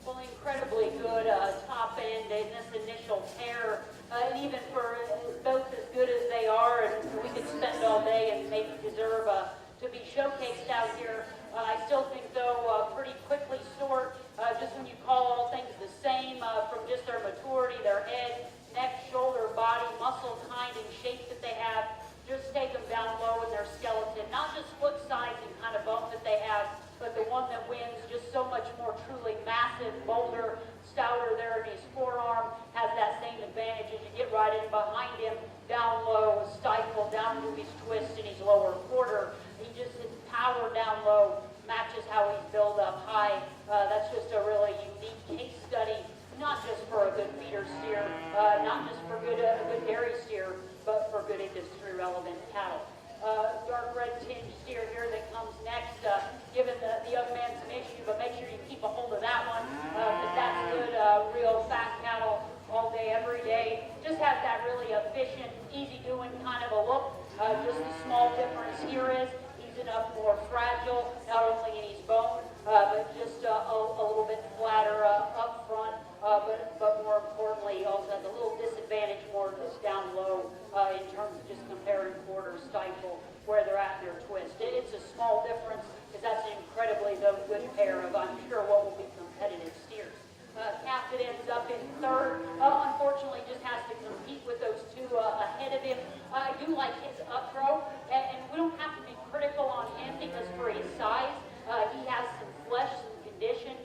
Well, incredibly good top end in this initial pair, and even for both as good as they are, and we could spend all day and maybe deserve to be showcased out here. I still think, though, pretty quickly sort, just when you call all things the same, from just their maturity, their head, neck, shoulder, body, muscle kind and shape that they have, just take them down low in their skeleton, not just foot size and kind of bump that they have, but the one that wins, just so much more truly massive, bolder, stouter there in his forearm, has that same advantage as you get right in behind him, down low, stifle, down to his twist in his lower quarter. He just, his power down low matches how he's built up high. That's just a really unique case study, not just for a good feeder steer, not just for a good dairy steer, but for good industry relevant cattle. Dark red tinge steer here that comes next, giving the young man some issue, but make sure you keep a hold of that one, because that's good, real fat cattle all day, every day. Just has that really efficient, easy doing kind of a look. Just the small difference here is he's enough more fragile, not only in his bone, but just a little bit flatter up front, but more importantly, he also has a little disadvantage more just down low in terms of just comparing quarter stifle where they're at in their twist. It's a small difference, because that's an incredibly good pair of, I'm sure, what will be competitive steers. Captain ends up in third. Unfortunately, just has to compete with those two ahead of him. I do like his up throw, and we don't have to be critical on him, because for his size, he has some flesh, some condition,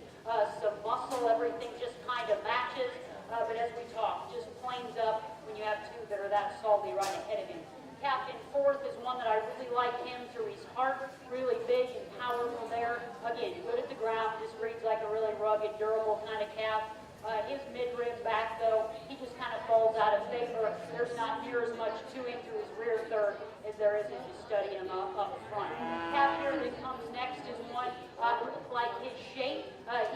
some muscle, everything just kind of matches. But as we talk, just planes up when you have two that are that salty right ahead of him. Captain fourth is one that I really like him through his heart, really big and powerful there. Again, good at the ground, just reads like a really rugged, durable kind of calf. His midrib back, though, he just kind of falls out of favor. There's not near as much to him through his rear third as there is if you study him up front. Calf here that comes next is one like his shape.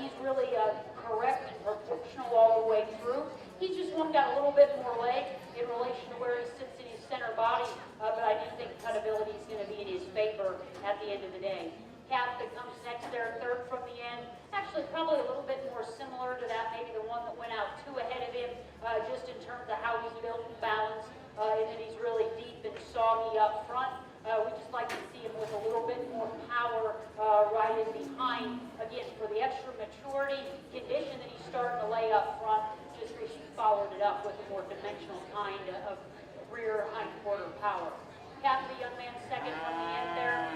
He's really correct and proportional all the way through. He's just one got a little bit more leg in relation to where he sits in his center body, but I do think cutability is going to be in his favor at the end of the day. Calf that comes next there, third from the end, actually probably a little bit more similar to that, maybe the one that went out two ahead of him, just in terms of how he's built and balanced, and then he's really deep and soggy up front. We just like to see him with a little bit more power right in behind. Again, for the extra maturity condition that he's starting to lay up front, just wish he followed it up with a more dimensional kind of rear hind quarter power. Calf, the young man second from the end there,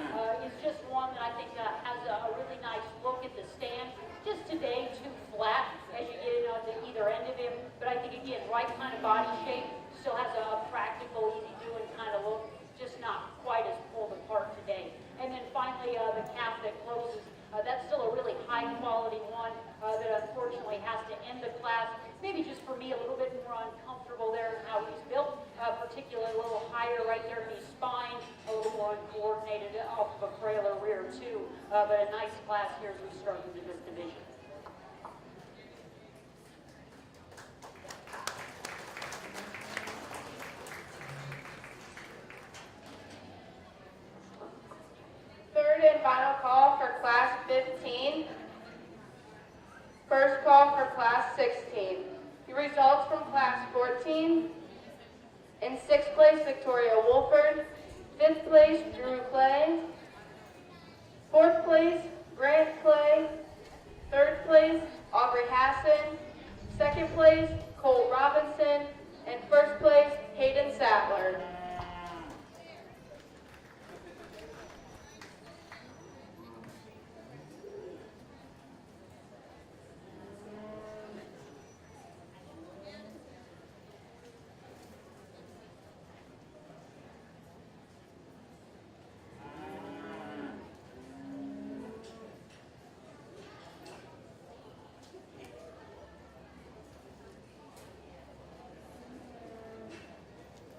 is just one that I think has a really nice look at the stand. Just today, too flat as you get in onto either end of him. But I think, again, right kind of body shape, still has a practical, easy-doing kind of look, just not quite as pulled apart today. And then finally, the calf that closes, that's still a really high-quality one that unfortunately has to end the class. Maybe just for me, a little bit more uncomfortable there in how he's built, particularly a little higher right there in his spine, a little more uncoordinated off of a frailer rear too, but a nice class here as we start into this division. Third and final call for class 15. First call for class 16. The results from class 14. In 6th place, Victoria Wolford. 5th place, Drew Clay. 4th place, Grant Clay. 3rd place, Aubrey Hassan. 2nd place, Colt Robinson. And 1st place, Hayden Sattler.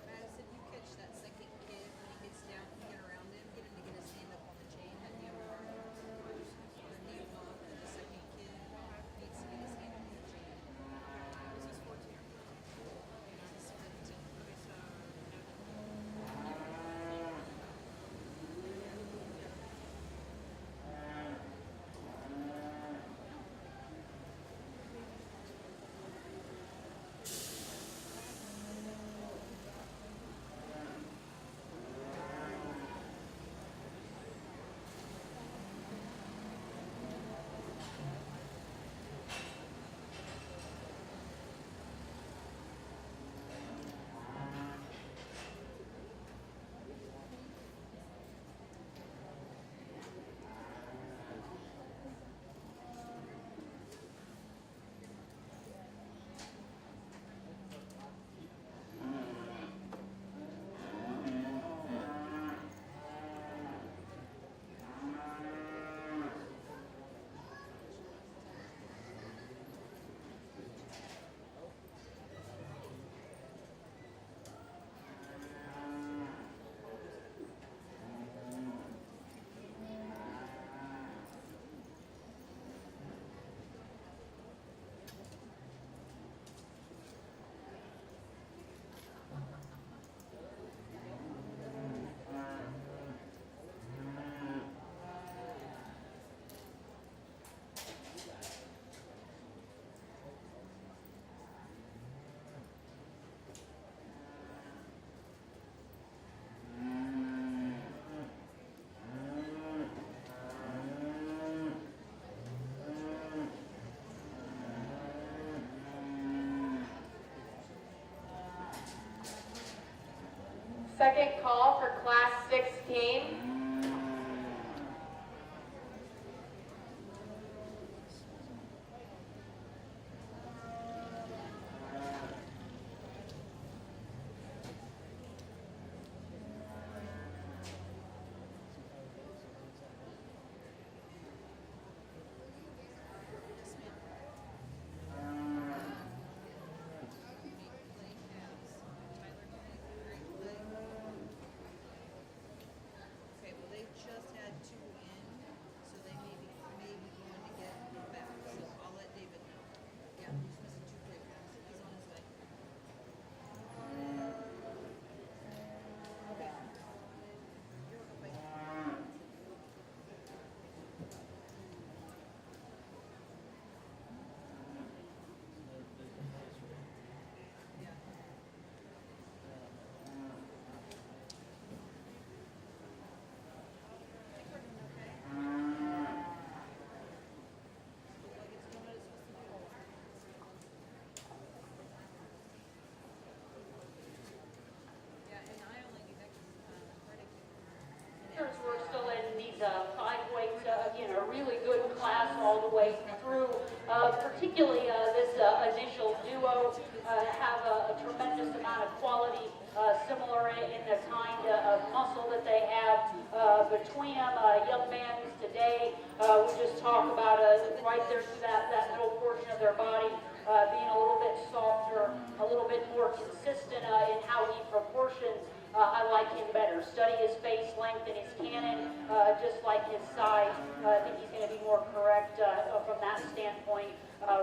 Madison, you catch that second kid when he gets down and get around him, get him to get his hand up on the chain, that knee arm. The knee off, and the second kid needs to get his hand up on the chain. This is 14. This is 15. Okay, so Second call for class 16. okay, muscle that they have between them. Young man today, we just talk about right there through that middle portion of their body being a little bit softer, a little bit more consistent in how he proportions. I like him better. Study his face length and his cannon, just like his size. I think he's going to be more correct from that standpoint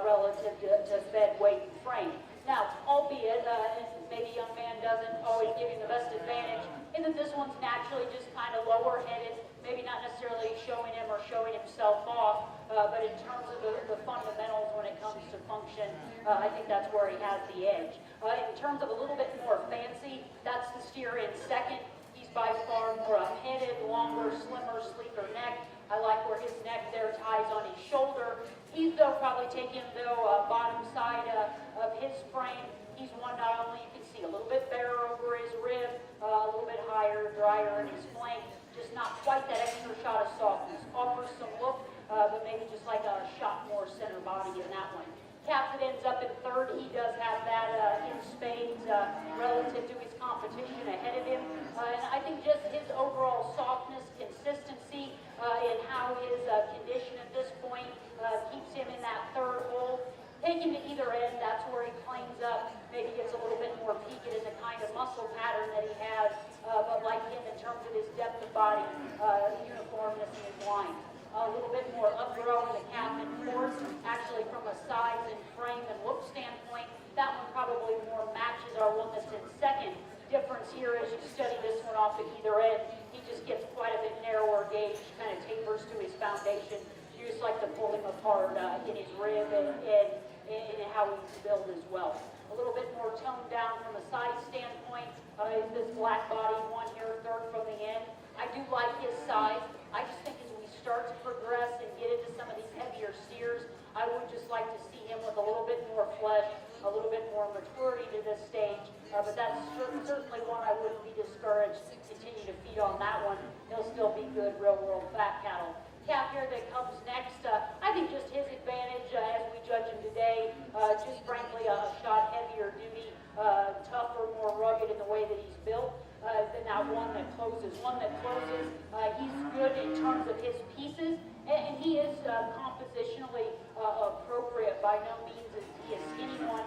relative to fed weight and frame. Now, albeit, maybe young man doesn't always give him the best advantage, in that this one's naturally just kind of lower-headed, maybe not necessarily showing him or showing himself off, but in terms of the fundamentals when it comes to function, I think that's where he has the edge. In terms of a little bit more fancy, that's the steer in second. He's by far more up-headed, longer, slimmer, sleeker neck. I like where his neck there ties on his shoulder. He's probably taking bottom side of his frame. He's one not only you can see a little bit better over his rib, a little bit higher, drier in his flank, just not quite that extra shot of softness. Offers some look, but maybe just like a shot more center body in that one. Captain ends up in third. He does have that in spades relative to his competition ahead of him. And I think just his overall softness, consistency, in how his condition at this point keeps him in that third hole. Take him to either end, that's where he claims up, maybe gets a little bit more peaked in the kind of muscle pattern that he has, but like him in terms of his depth of body, uniformness in his line. A little bit more upgrown in the cap and fourth, actually from a size and frame and look standpoint, that one probably more matches our one that's in second. Difference here as you study this one off at either end, he just gets quite a bit narrower gauge, kind of tapers to his foundation. You just like to pull him apart in his rib and how he's built as well. A little bit more toned down from a size standpoint. Is this black body one here, third from the end. I do like his size. I just think as we start to progress and get into some of these heavier steers, I would just like to see him with a little bit more flesh, a little bit more maturity to this stage. But that's certainly one I wouldn't be discouraged to continue to feed on that one. He'll still be good real-world fat cattle. Calf here that comes next, I think just his advantage as we judge him today, just frankly a shot heavier duty, tougher, more rugged in the way that he's built than that one that closes. One that closes, he's good in terms of his pieces, and he is compositionally appropriate. By no means is he a skinny one.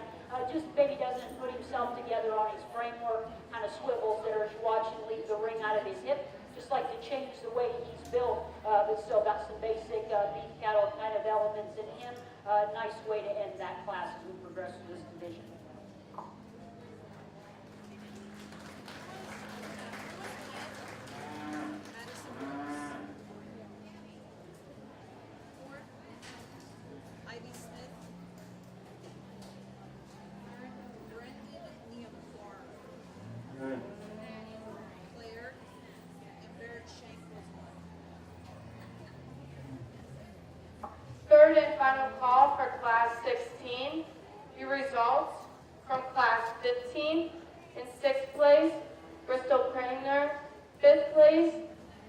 Just maybe doesn't put himself together on his framework, kind of swivels there as you watch him leave the ring out of his hip. Just like to change the way he's built, but still got some basic beef cattle kind of elements in him. Nice way to end that class as we progress through this division. Madison Brooks. Fourth, Ivy Smith. Brendan Neumar. Claire. And Barrett Shank was one. Third and final call for Class 16. Your results from Class 15. In 6th place, Bristol Craner. 5th place,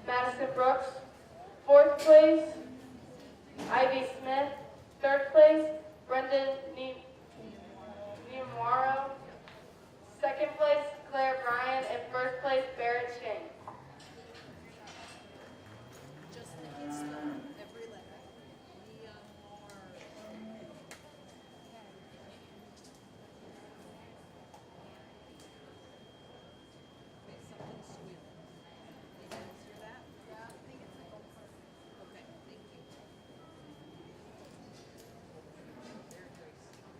Madison Brooks. 4th place, Ivy Smith. 3rd place, Brendan Neumaro. 2nd place, Claire Bryan. And 1st place, Barrett Shank. just the hit spell, every letter. Neumar. Okay, something sweet. You guys hear that? Yeah, I think it's a gold card. Okay, thank you. There, Grace.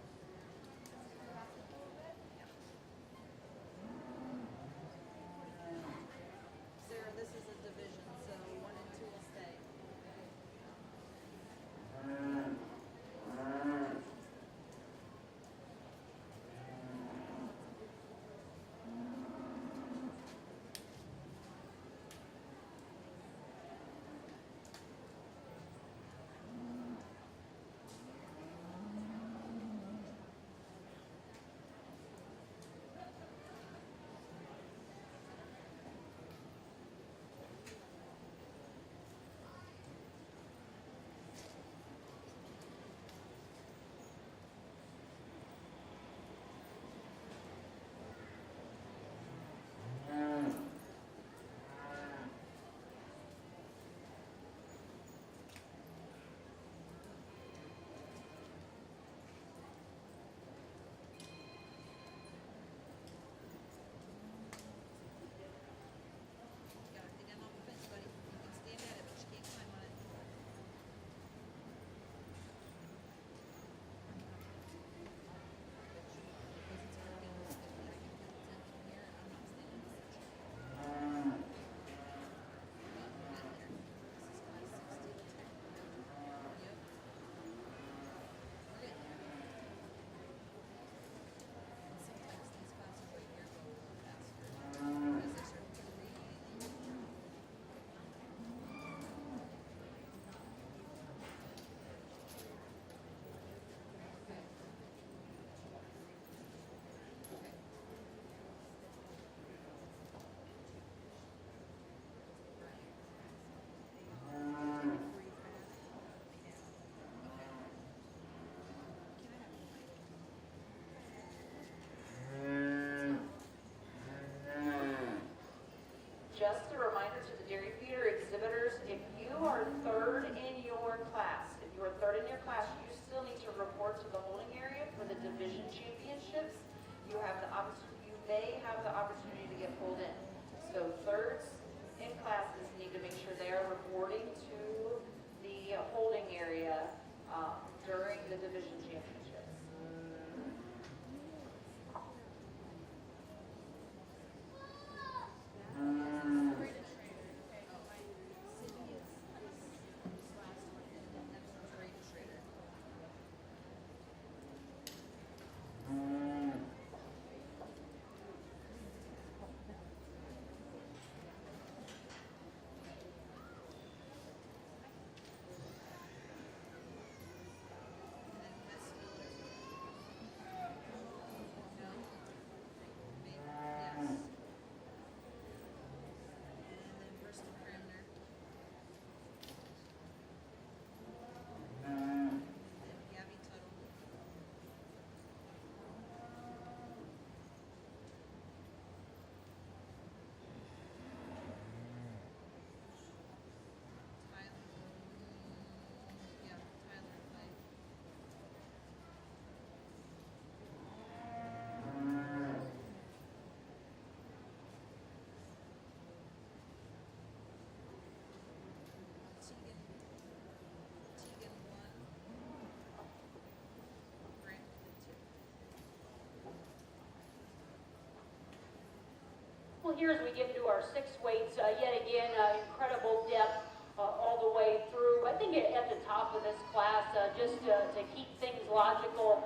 here as we get into our 6 weights, yet again, incredible depth all the way through. I think at the top of this class, just to keep things logical,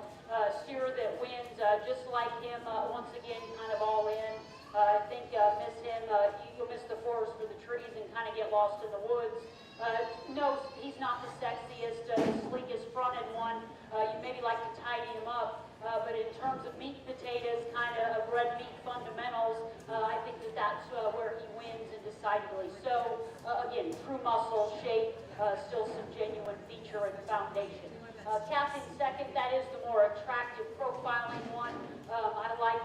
steer that wins, just like him, once again, kind of all in. I think miss him, you'll miss the forest for the trees and kind of get lost in the woods. No, he's not the sexiest, sleekest fronted one. You maybe like to tidy him up, but in terms of meat and potatoes, kind of red meat fundamentals, I think that's where he wins and decidedly so. Again, true muscle, shape, still some genuine feature and foundation. Captain second, that is the more attractive profiling one. I like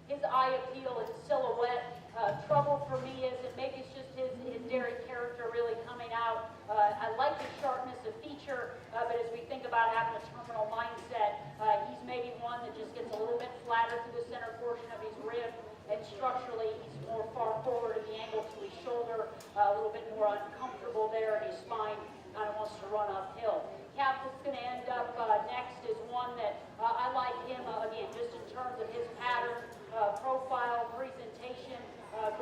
his eye appeal and silhouette. Trouble for me is, and maybe it's just his dairy character really coming out. I like his sharpness of feature, but as we think about having a terminal mindset, he's maybe one that just gets a little bit flatter through the center portion of his rib, and structurally he's more far forward in the angle to his shoulder, a little bit more uncomfortable there, and his spine kind of wants to run uphill. Cap that's going to end up next is one that I like him, again, just in terms of his pattern, profile, presentation,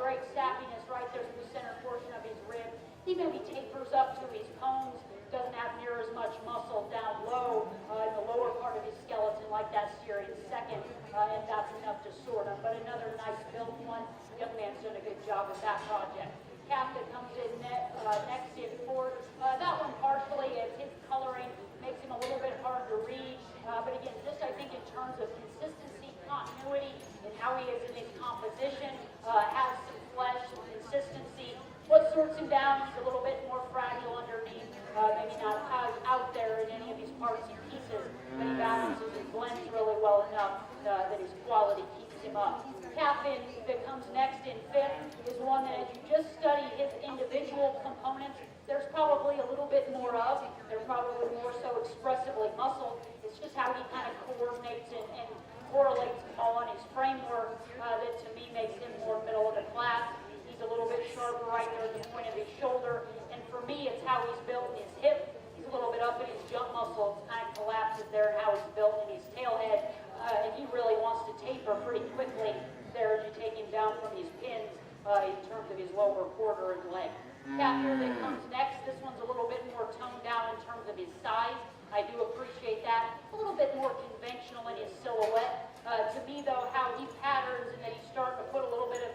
great sappiness right there through the center portion of his rib. He maybe tapers up to his cones, doesn't have near as much muscle down low in the lower part of his skeleton like that steer in second, and that's enough to sort him. But another nice built one. Young man's done a good job with that project. Cap that comes in next in fourth. That one partially as his coloring makes him a little bit hard to read. But again, just I think in terms of consistency, continuity, and how he is in his composition, has some flesh, some consistency. What sorts him down, he's a little bit more fragile underneath, maybe not out there in any of his parts and pieces, but he balances and blends really well enough that his quality keeps him up. Captain that comes next in fifth is one that as you just study his individual components, there's probably a little bit more of. They're probably more so expressively muscled. It's just how he kind of coordinates and correlates all on his framework that to me makes him more middle of the class. He's a little bit sharper right there at the point of his shoulder. And for me, it's how he's built in his hip. He's a little bit up in his jump muscle. It kind of collapses there and how he's built in his tailhead. And he really wants to taper pretty quickly there as you take him down from his pins in terms of his lower quarter and leg. Captain that comes next, this one's a little bit more toned down in terms of his size. I do appreciate that. A little bit more conventional in his silhouette. To me, though, how he patterns and that he's starting to put a little bit of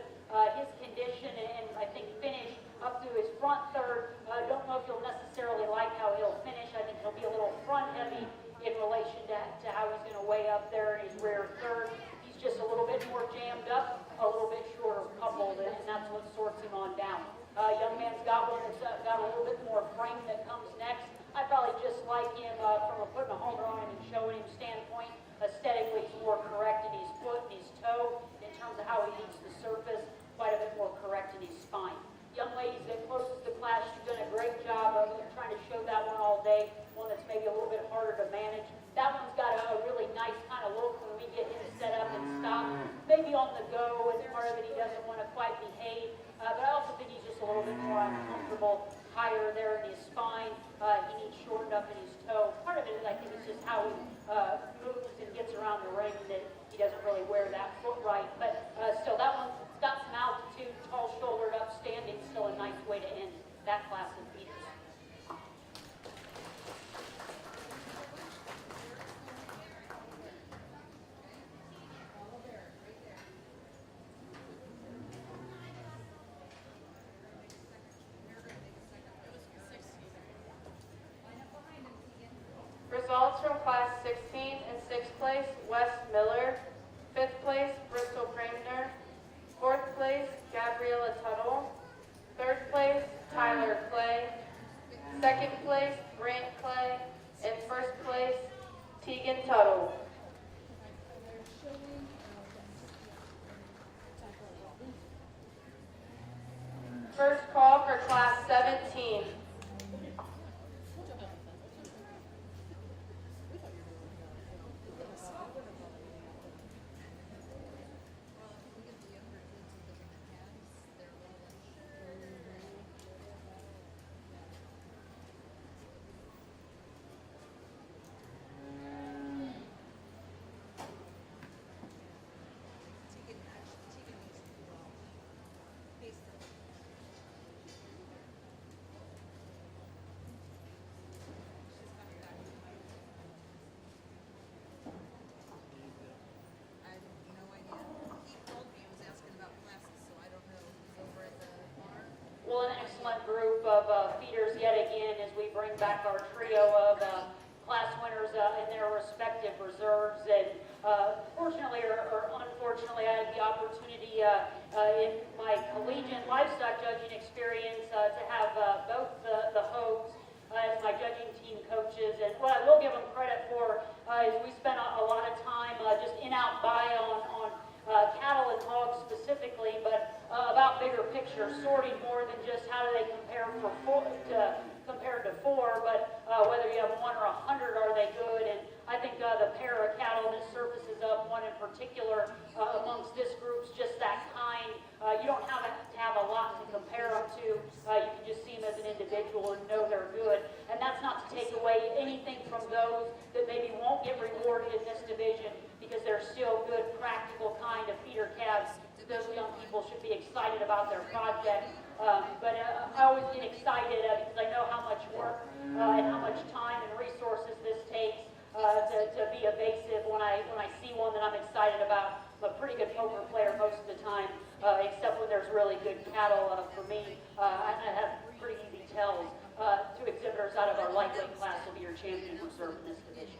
his condition and I think finish up through his front third. Don't know if you'll necessarily like how he'll finish. I think he'll be a little front heavy in relation to how he's going to weigh up there in his rear third. He's just a little bit more jammed up, a little bit shorter coupled, and that's what sorts him on down. Young man's got one that's got a little bit more frame that comes next. I probably just like him from a putting a halter on him and showing him standpoint. Aesthetically, he's more correct in his foot and his toe in terms of how he meets the surface. Quite a bit more correct in his spine. Young ladies that closest to class, you've done a great job of trying to show that one all day. One that's maybe a little bit harder to manage. That one's got a really nice kind of look when we get him set up and stopped. Maybe on the go, and part of it he doesn't want to quite behave. But I also think he's just a little bit more uncomfortable, higher there in his spine. He needs shortened up in his toe. Part of it is I think it's just how he moves and gets around the ring that he doesn't really wear that foot right. But still, that one's got some altitude, tall-shouldered, upstanding, still a nice way to end that class of beaters. Results from Class 16 in 6th place, Wes Miller. 5th place, Bristol Cramner. 4th place, Gabriella Tuttle. 3rd place, Tyler Clay. 2nd place, Grant Clay. And 1st place, Tegan Tuttle. First call for Class 17. of feeders yet again as we bring back our trio of class winners in their respective reserves. And fortunately or unfortunately, I had the opportunity in my collegiate livestock judging experience to have both the Hogues as my judging team coaches. And what I will give them credit for is we spent a lot of time just in-out buy on cattle and hogs specifically, but about bigger picture sorting more than just how do they compare compared to four, but whether you have 1 or 100, are they good? And I think the pair of cattle that surfaces up, one in particular amongst this group's just that kind. You don't have to have a lot to compare them to. You can just see them as an individual and know they're good. And that's not to take away anything from those that maybe won't get rewarded in this division, because they're still good, practical kind of feeder calves. Those young people should be excited about their project. But I always get excited because I know how much work and how much time and resources this takes to be evasive when I see one that I'm excited about. I'm a pretty good poker player most of the time, except when there's really good cattle. For me, I have pretty easy tells. Two exhibitors out of our lightweight class will be your champion reserve in this division.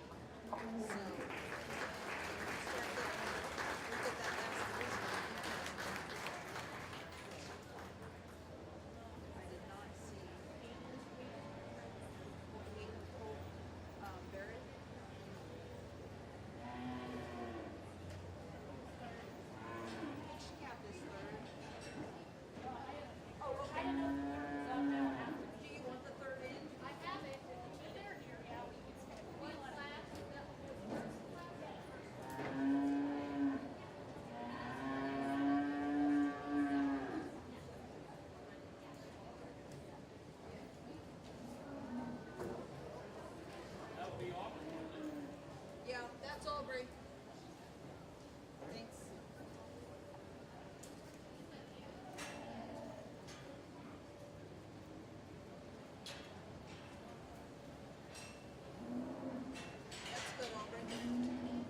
Yeah, that's all, Bree. Thanks. That's good, Aubrey. Very chic.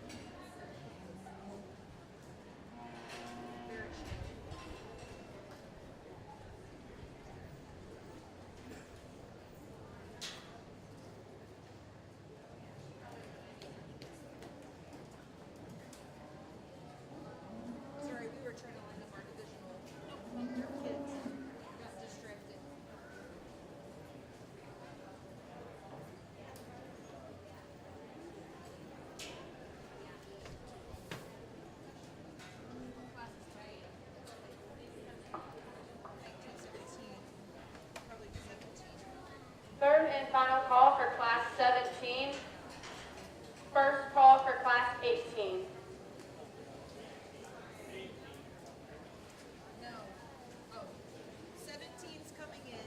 Sorry, we were trying to line up our divisional kids. Got distracted. Probably 17. Third and final call for Class 17. First call for Class 18. No. Oh. 17's coming in.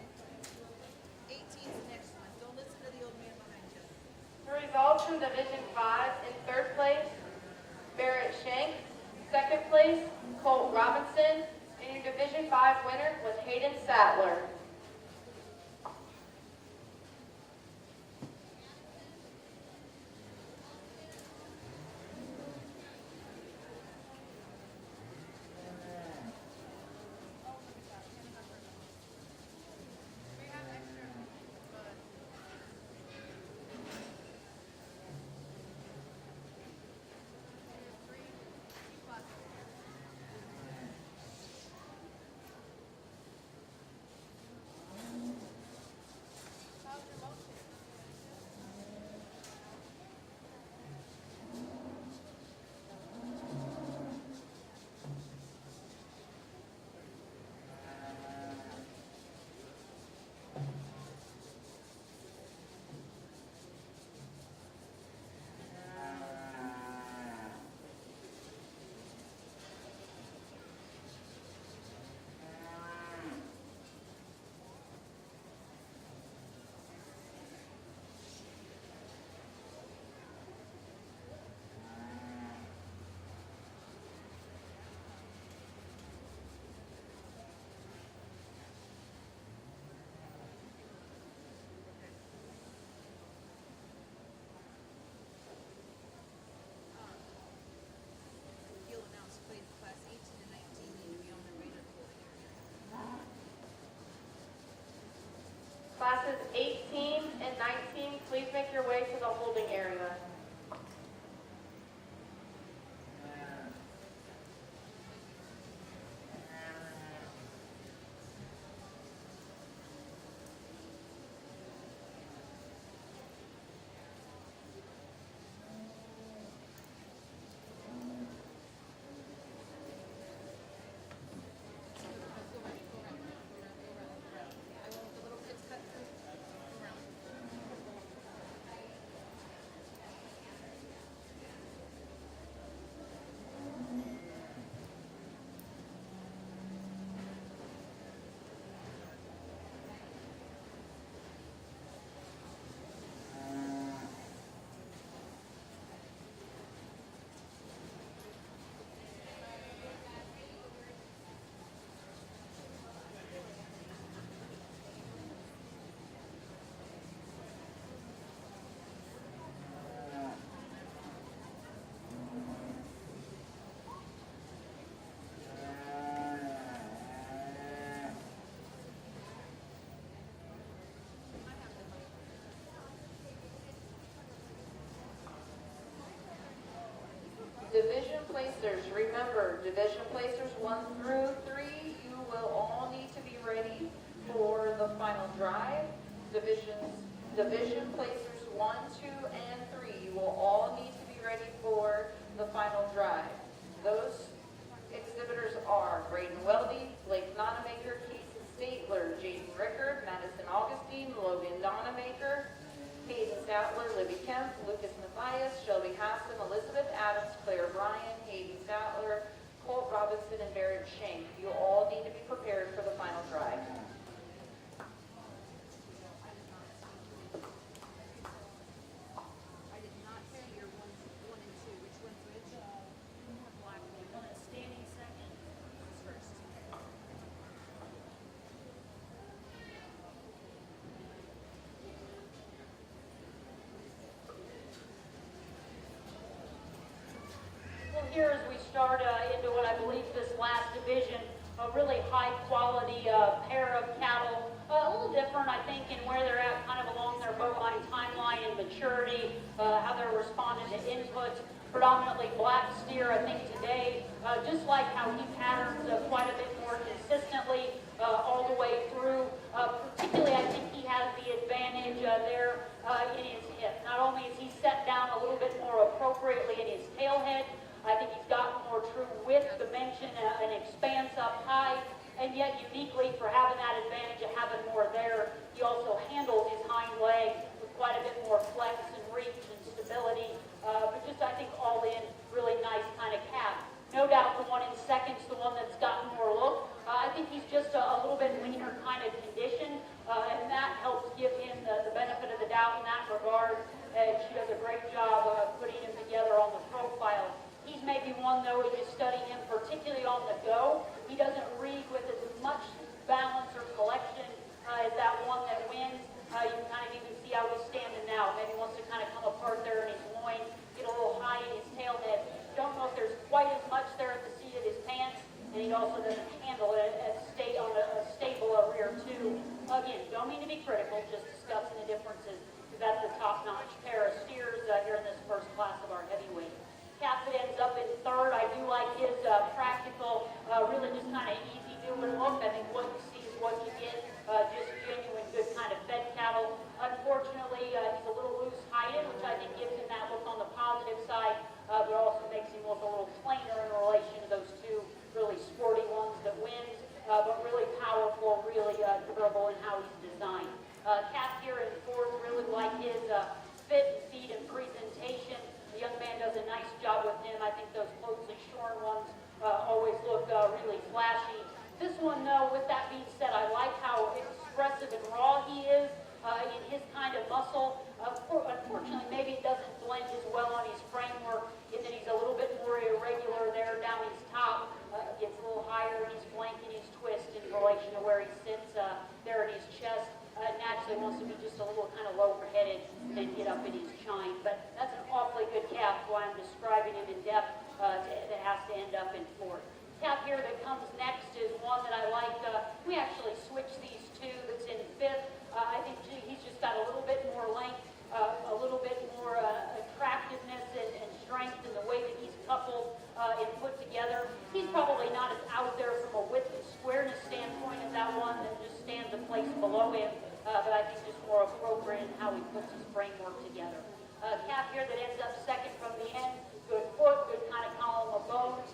18's the next one. Don't listen to the old man behind you. The results from Division 5: in third place, Barrett Shank. Second place, Colt Robinson. And your Division 5 winner was Hayden Sattler. and 19, please make your way to the holding area. Division placers, remember, division placers 1 through 3, you will all need to be ready for the final drive. Division placers 1, 2, and 3, you will all need to be ready for the final drive. Those exhibitors are Braden Weldy, Blake Nonamaker, Casey Statler, Jaden Rickard, Madison Augustine, Logan Nonamaker, Hayden Statler, Libby Kemp, Lucas Mathias, Shelby Hassan, Elizabeth Adams, Claire Bryan, Hayden Statler, Colt Robinson, and Barrett Shank. You all need to be prepared for the final drive. I did not hear your one and two. Which one's which? Black one that's standing second. Who's first? Well, here as we start into what I believe this last division, a really high quality pair of cattle, a little different I think in where they're at kind of along their bovine timeline and maturity, how they're responding to input, predominantly black steer I think today, just like how he patterns quite a bit more consistently all the way through. Particularly I think he has the advantage there in his hip. Not only is he set down a little bit more appropriately in his tail head, I think he's got more true width, dimension, and expanse up high, and yet uniquely for having that advantage of having more there, he also handles his hind leg with quite a bit more flex and reach and stability, but just I think all in really nice kind of calf. No doubt the one in second's the one that's gotten more look. I think he's just a little bit leaner kind of condition, and that helps give him the benefit of the doubt in that regard. She does a great job of putting him together on the profile. He's maybe one, though, if you study him, particularly on the go, he doesn't read with as much balance or collection as that one that wins. You can kind of even see how he's standing now. Maybe wants to kind of come apart there in his loin, get a little high in his tail head. Don't know if there's quite as much there at the seat of his pants, and he also doesn't handle it on a stable rear, too. Again, don't mean to be critical, just discussing the differences. That's a top-notch pair of steers here in this first class of our heavyweight. Calf that ends up in third, I do like his practical, really just kind of easy doing look. I think what you see is what you get, just genuine good kind of fed cattle. Unfortunately, he's a little loose-hided, which I think gives him that look on the positive side, but also makes him look a little plainer in relation to those two really sporty ones that wins, but really powerful, really durable in how he's designed. Calf here in fourth, really like his fit and feed and presentation. The young man does a nice job with him. I think those closely shorn ones always look really flashy. This one, though, with that being said, I like how expressive and raw he is in his kind of muscle. Unfortunately, maybe it doesn't blend as well on his framework in that he's a little bit more irregular there down his top. Gets a little higher in his flank and his twist in relation to where he sits there in his chest. Naturally wants to be just a little kind of lower-headed and get up in his chine. But that's an awfully good calf, why I'm describing him in depth that has to end up in fourth. Calf here that comes next is one that I like. We actually switched these two that's in fifth. I think he's just got a little bit more here that ends up second from the end. Good foot, good kind of column of bones.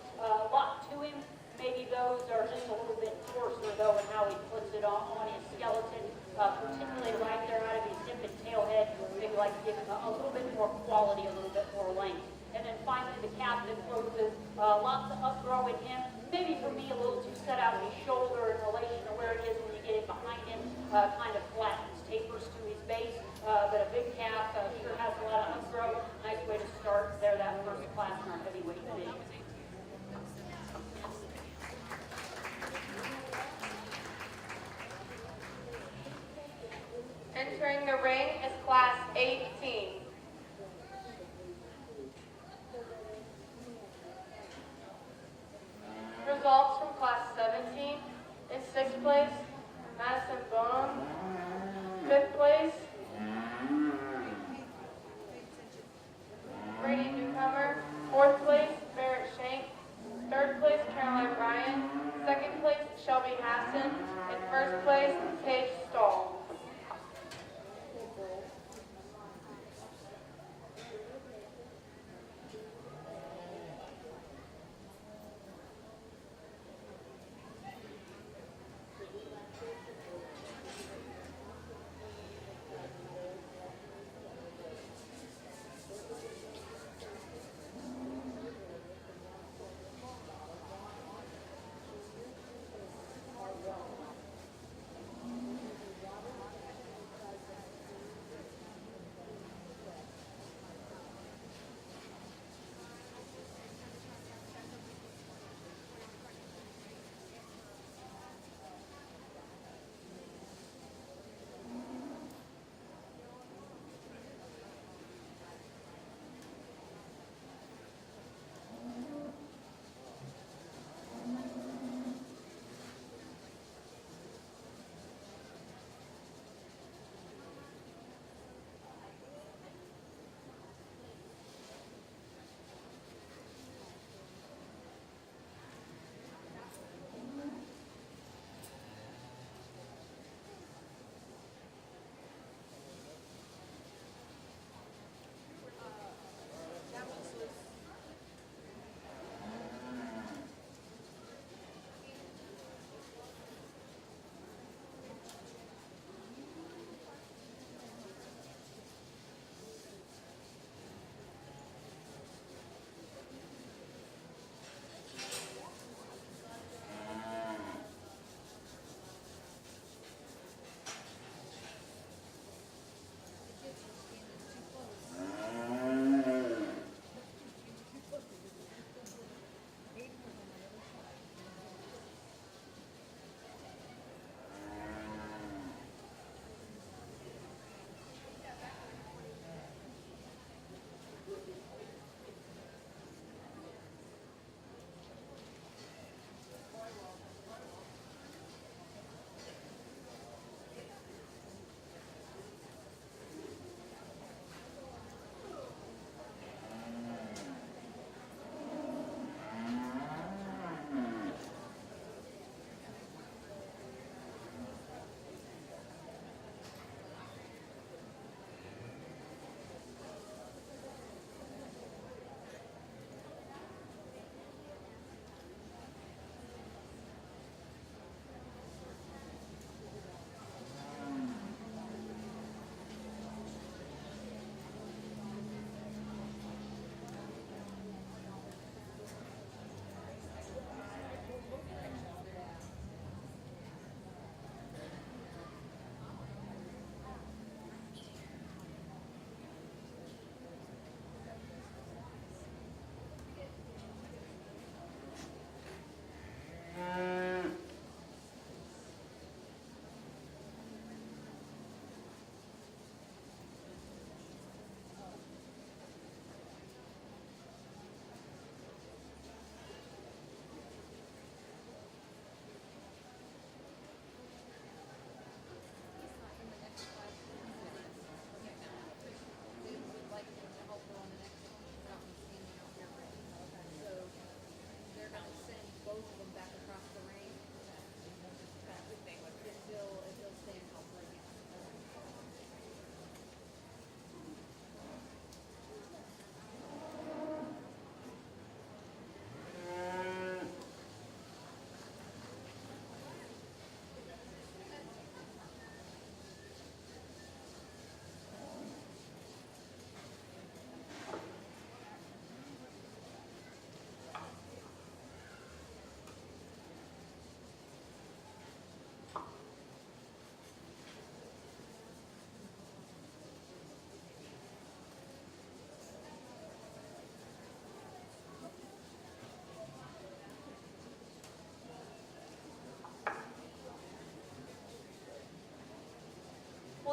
Lot to him. Maybe those are just a little bit coarser though in how he puts it on his skeleton, particularly right there out of his hip and tail head. Maybe like to give him a little bit more quality, a little bit more length. And then finally the captain closes, lots of upthrow in him. Maybe for me a little too set out of his shoulder in relation to where it is when you get in behind him, kind of flattens, tapers to his base. But a big calf sure has a lot of upthrow. Nice way to start there, that first class in our heavyweight division. Entering the ring is class 18. Results from class 17. In 6th place, Madison Bonham. 5th place, Brady Newcomer. 4th place, Barrett Shank. 3rd place, Caroline Bryan. 2nd place, Shelby Hassan. And 1st place, Paige Stahl.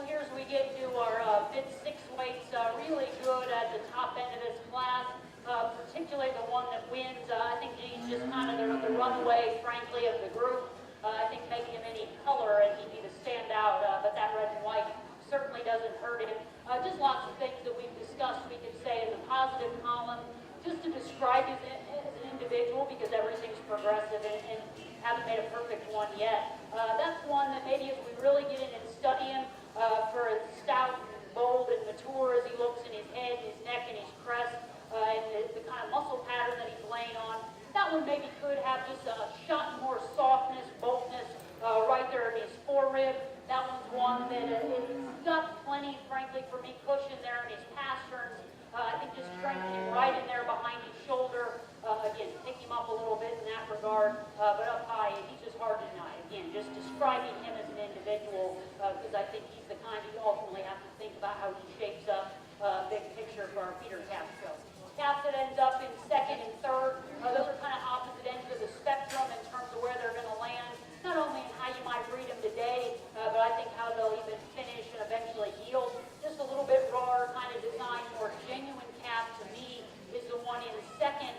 Well, here's we get to our mid six weights, really good at the top end of this class, particularly the one that wins. I think he's just kind of the runaway, frankly, of the group. I think make him any color and he'd be the standout, but that red and white certainly doesn't hurt him. Just lots of things that we've discussed we could say in the positive column, just to describe him as an individual, because everything's progressive and haven't made a perfect one yet. That's one that maybe as we really get in and study him, for as stout and bold and mature as he looks in his head, his neck, and his crest, and the kind of muscle pattern that he's laying on, that one maybe could have just a shot more softness, boldness, right there in his forerib. That one's one that it's got plenty, frankly, for me, cushion there in his pasterns. I think just strengthening him right in there behind his shoulder. Again, pick him up a little bit in that regard, but up high, he's just hard to deny. Again, just describing him as an individual, because I think he's the kind you ultimately have to think about how he shapes up big picture for our feeder calf show. Calf that ends up in second and third, those are kind of opposite ends of the spectrum in terms of where they're going to land, not only in how you might breed them today, but I think how they'll even finish and eventually yield. Just a little bit rawer kind of design, more genuine calf to me is the one in second.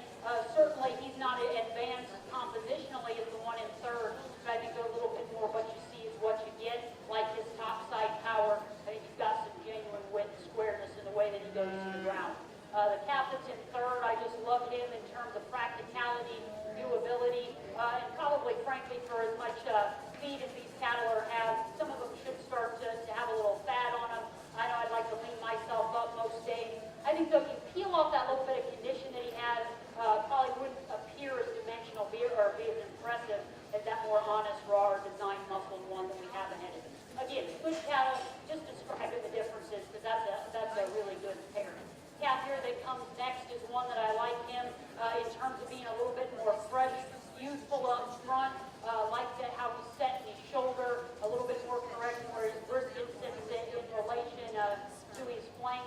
Certainly he's not advanced compositionally as the one in third, but I think a little bit more what you see is what you get, like his top side power. I think he's got some genuine width and squareness in the way that he goes to the ground. The calf that's in third, I just love him in terms of practicality, viewability, and probably, frankly, for as much speed as these cattle have, some of them should start to have a little fat on them. I know I'd like to lean myself up most days. I think though you peel off that little bit of condition that he has, probably wouldn't appear as dimensional or be as impressive as that more honest, raw, design muscle one that we have ahead of him. Again, good cattle, just describing the differences, because that's a really good pairing. Calf here that comes next is one that I like him in terms of being a little bit more fresh, youthful up front, like how he's set in his shoulder, a little bit more correct where his brisket sits in relation to his flank.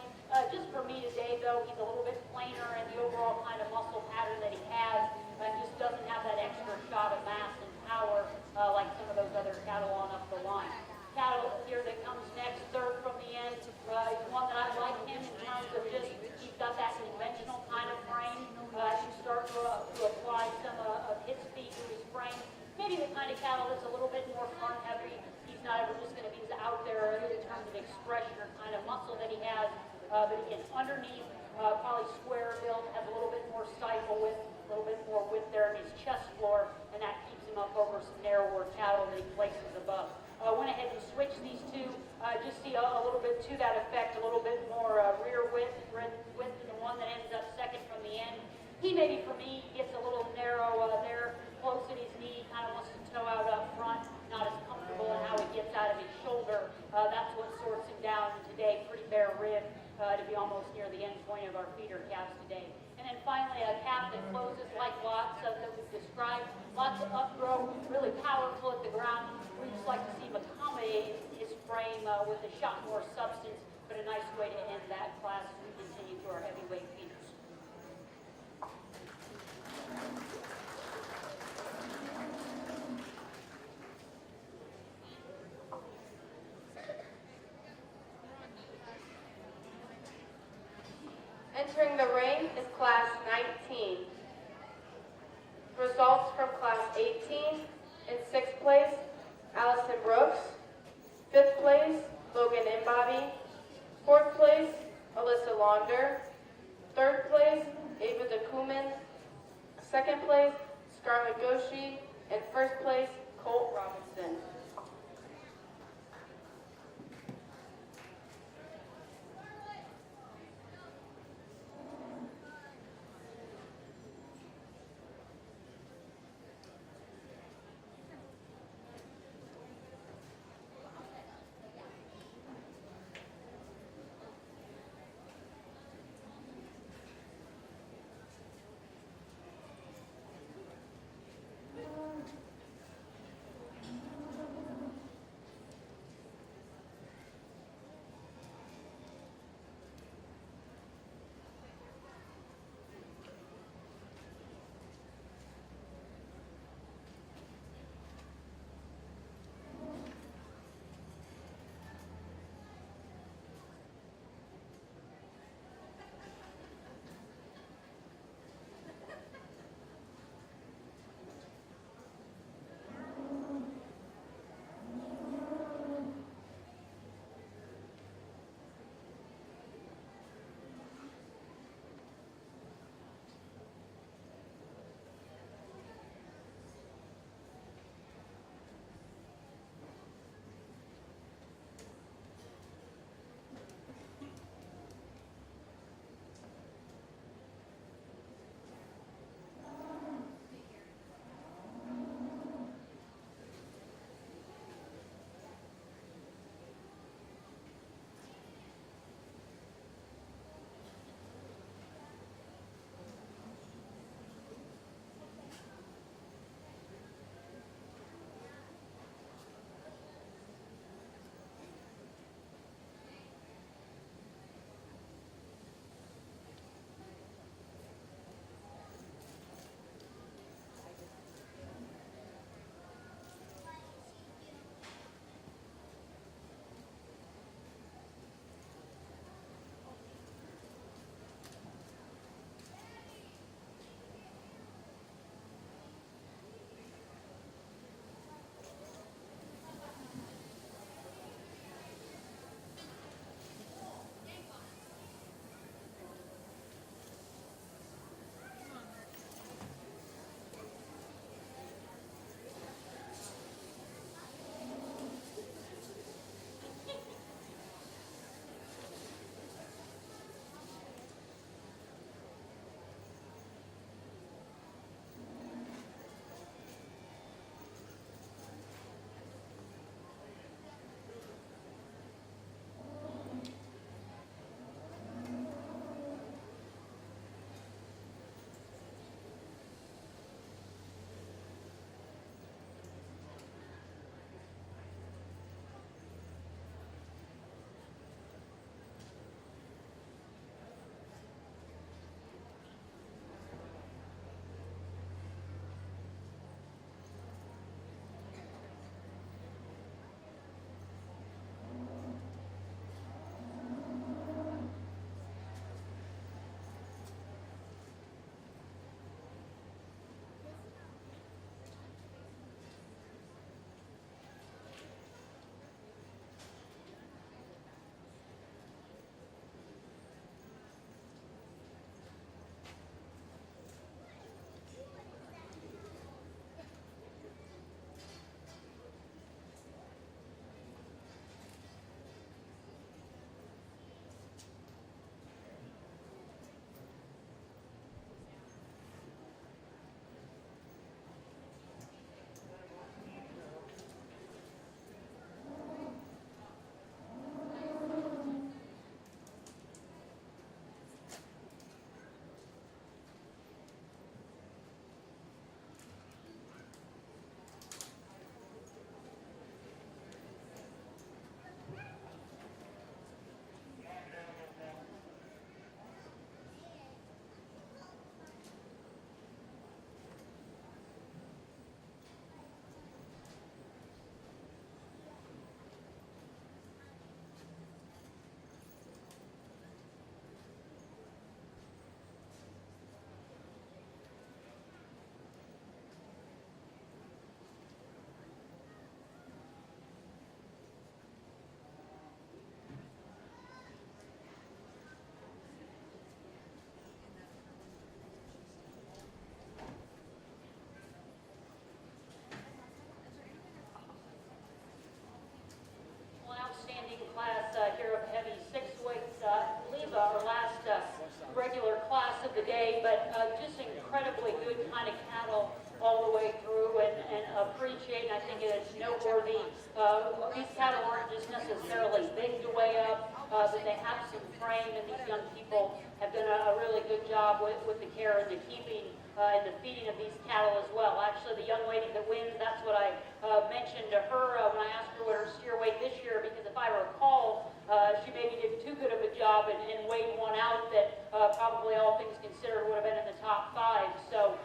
Just for me today, though, he's a little bit plainer in the overall kind of muscle pattern that he has, and just doesn't have that extra shot of mass and power like some of those other cattle on up the line. Cattle here that comes next, third from the end, is one that I like him in terms of just, he's got that conventional kind of frame. He starts to apply some of his speed to his frame. Maybe the kind of cattle that's a little bit more front heavy. He's not ever just going to be out there in terms of expression or kind of muscle that he has. But again, underneath, probably square build, has a little bit more stifle width, a little bit more width there in his chest floor, and that keeps him up over some narrower cattle that he places above. Went ahead and switched these two, just see a little bit to that effect, a little bit more rear width than the one that ends up second from the end. He maybe, for me, gets a little narrow there, close at his knee, kind of wants to toe out up front, not as comfortable in how he gets out of his shoulder. That's what sorts him down today, pretty bare rib to be almost near the end point of our feeder calves today. And then finally, a calf that closes like lots of that we've described, lots of upgrowth, really powerful at the ground. We just like to see him accommodate his frame with a shot more substance, but a nice way to end that class as we continue to our heavyweight feeders. Entering the ring is class 19. Results from class 18. In 6th place, Allison Brooks. 5th place, Logan Imbody. 4th place, Alyssa Launder. 3rd place, Ava DeKuman. 2nd place, Scarlett Goshi. And 1st place, Colt Robinson. incredibly good kind of cattle all the way through, and appreciate, and I think it's noteworthy. These cattle aren't just necessarily big to weigh up, but they have some frame, and these young people have done a really good job with the care and the keeping and the feeding of these cattle as well. Actually, the young lady that wins, that's what I mentioned to her when I asked her what her steer weighed this year, because if I recall, she maybe did too good of a job and weighed one out that probably all things considered would have been in the top 5. So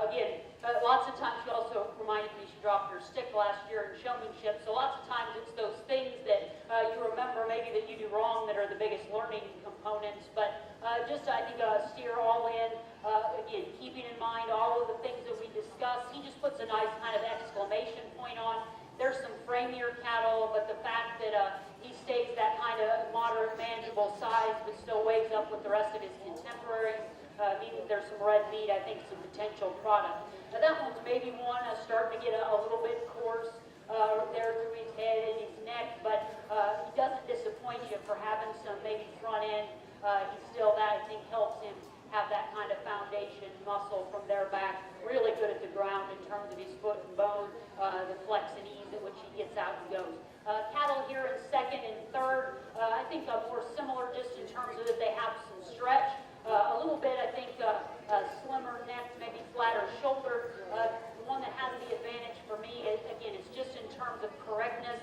again, lots of times she also reminded me she dropped her stick last year in showmanship. So lots of times it's those things that you remember maybe that you do wrong that are the biggest learning components. But just I think steer all in. Again, keeping in mind all of the things that we discussed. He just puts a nice kind of exclamation point on. There's some framier cattle, but the fact that he stays that kind of moderate, manageable size, but still weighs up with the rest of his contemporaries, means that there's some red meat, I think, some potential product. Now that one's maybe one starting to get a little bit coarse there through his head and his neck, but he doesn't disappoint you for having some maybe front end. He's still, that I think helps him have that kind of foundation muscle from their back, really good at the ground in terms of his foot and bone, the flex and ease at which he gets out and goes. Cattle here in second and third, I think more similar just in terms of that they have some stretch. A little bit, I think, slimmer neck, maybe flatter shoulder. The one that has the advantage for me, again, it's just in terms of correctness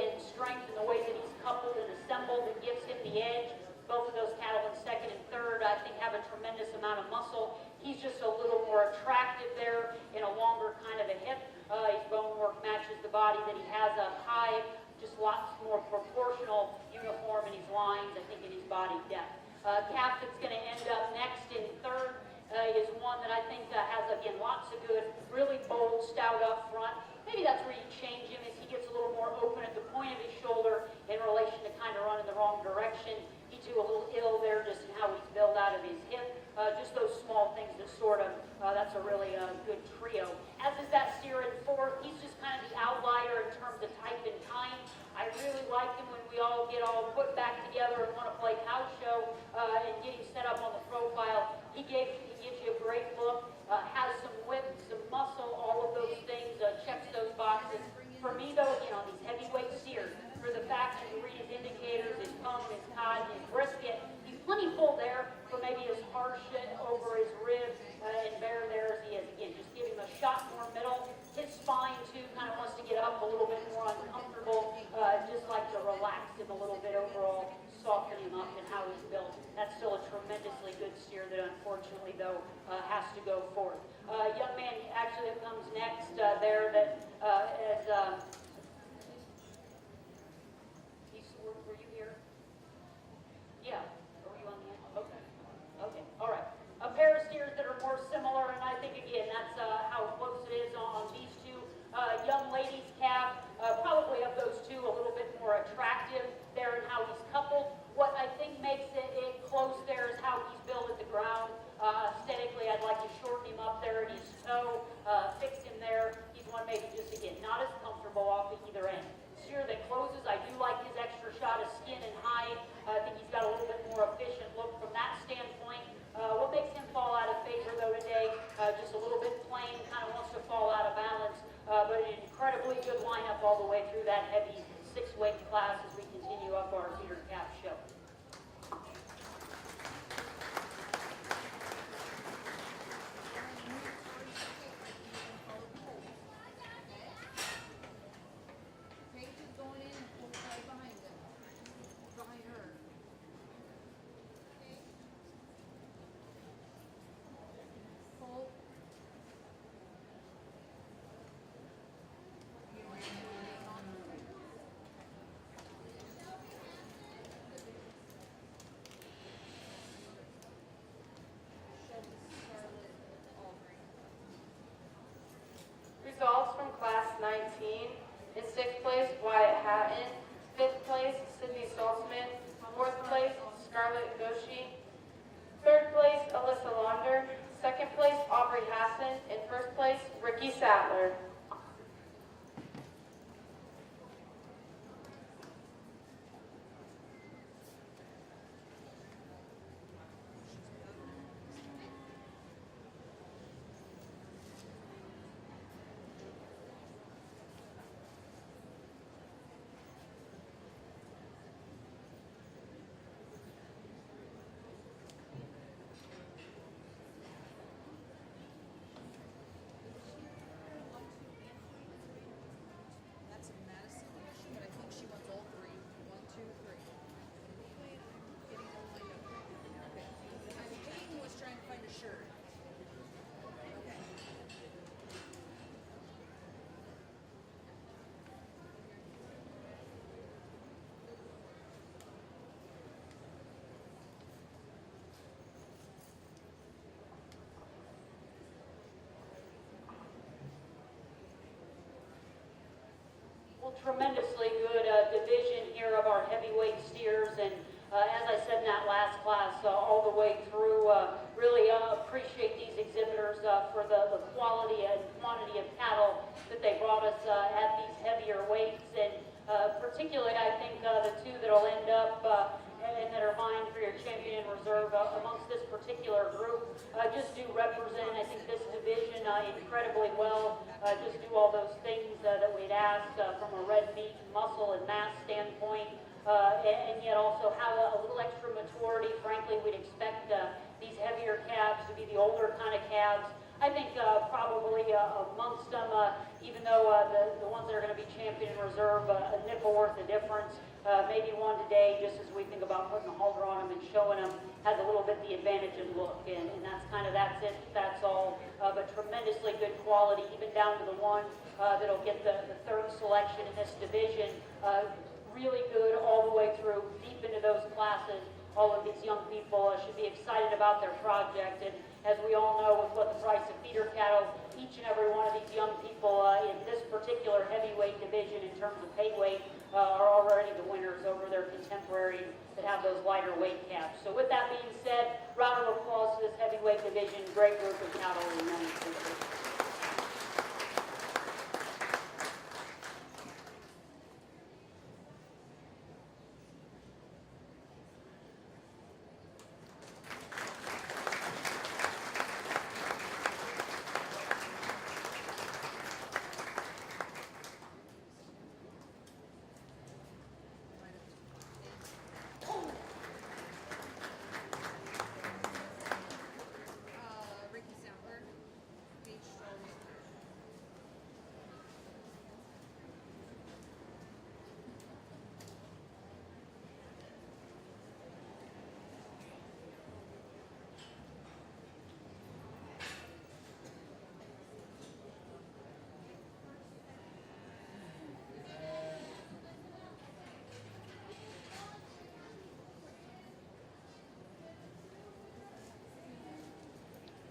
in strength and the way that he's coupled and assembled that gives him the edge. Both of those cattle in second and third, I think, have a tremendous amount of muscle. He's just a little more attractive there in a longer kind of a hip. His bone work matches the body that he has up high, just lots more proportional, uniform in his lines, I think, in his body depth. Calf that's going to end up next in third is one that I think has, again, lots of good, really bold, stout up front. Maybe that's where you change him as he gets a little more open at the point of his shoulder in relation to kind of running the wrong direction. He too a little ill there just in how he's built out of his hip. Just those small things that sort of, that's a really good trio. As is that steer in fourth, he's just kind of the outlier in terms of type and kind. I really like him when we all get all put back together and want to play house show and get him set up on the profile. He gives you a great look, has some width, some muscle, all of those things, checks those boxes. For me though, you know, these heavyweight steers, for the fact that you read his indicators, his pump, his cod, his brisket, he's plenty full there for maybe as harsh over his ribs and bare there as he is. Again, just give him a shot more middle. His spine too kind of wants to get up a little bit more uncomfortable, just like to relax him a little bit overall, soften him up in how he's built. That's still a tremendously good steer that unfortunately though has to go forth. Young man actually that comes next there that is were you here? Yeah. Were you on the end? Okay. Okay. All right. A pair of steers that are more similar, and I think again that's how close it is on these two. Young ladies calf, probably of those two a little bit more attractive there in how he's coupled. What I think makes it close there is how he's built at the ground. Aesthetically, I'd like to shorten him up there in his toe, fix him there. He's one maybe just again not as comfortable off at either end. Steer that closes, I do like his extra shot of skin and hide. I think he's got a little bit more efficient look from that standpoint. What makes him fall out of favor though today, just a little bit plain, kind of wants to fall out of balance, but an incredibly good lineup all the way through that heavy 6-weight class as we continue up our feeder calf show. Paige is going in and pull right behind them. Behind her. Okay. Pull. Results from Class 19. In 6th place, Wyatt Hatton. 5th place, Sydney Saltzman. 4th place, Scarlett Goshi. 3rd place, Alyssa Launder. 2nd place, Aubrey Hassan. In 1st place, Ricky Sattler. tremendously good division here of our heavyweight steers, and as I said in that last class, all the way through, really appreciate these exhibitors for the quality and quantity of cattle that they brought us at these heavier weights, and particularly I think the two that will end up and that are vying for your champion in reserve amongst this particular group just do represent, I think, this division incredibly well. Just do all those things that we'd asked from a red meat, muscle, and mass standpoint, and yet also have a little extra maturity. Frankly, we'd expect these heavier calves to be the older kind of calves. I think probably amongst them, even though the ones that are going to be champion in reserve, a nickel worth of difference, maybe one today, just as we think about putting a halter on them and showing them, has a little bit the advantage in look, and that's it, that's all, but tremendously good quality, even down to the one that'll get the third selection in this division. Really good all the way through, deep into those classes. All of these young people should be excited about their project, and as we all know, with what the price of feeder cattle, each and every one of these young people in this particular heavyweight division in terms of pay weight are already the winners over their contemporaries that have those lighter weight caps. So with that being said, round of applause to this heavyweight division. Great group of cattle in the United States. Ricky Sandberg, Paige Strolls.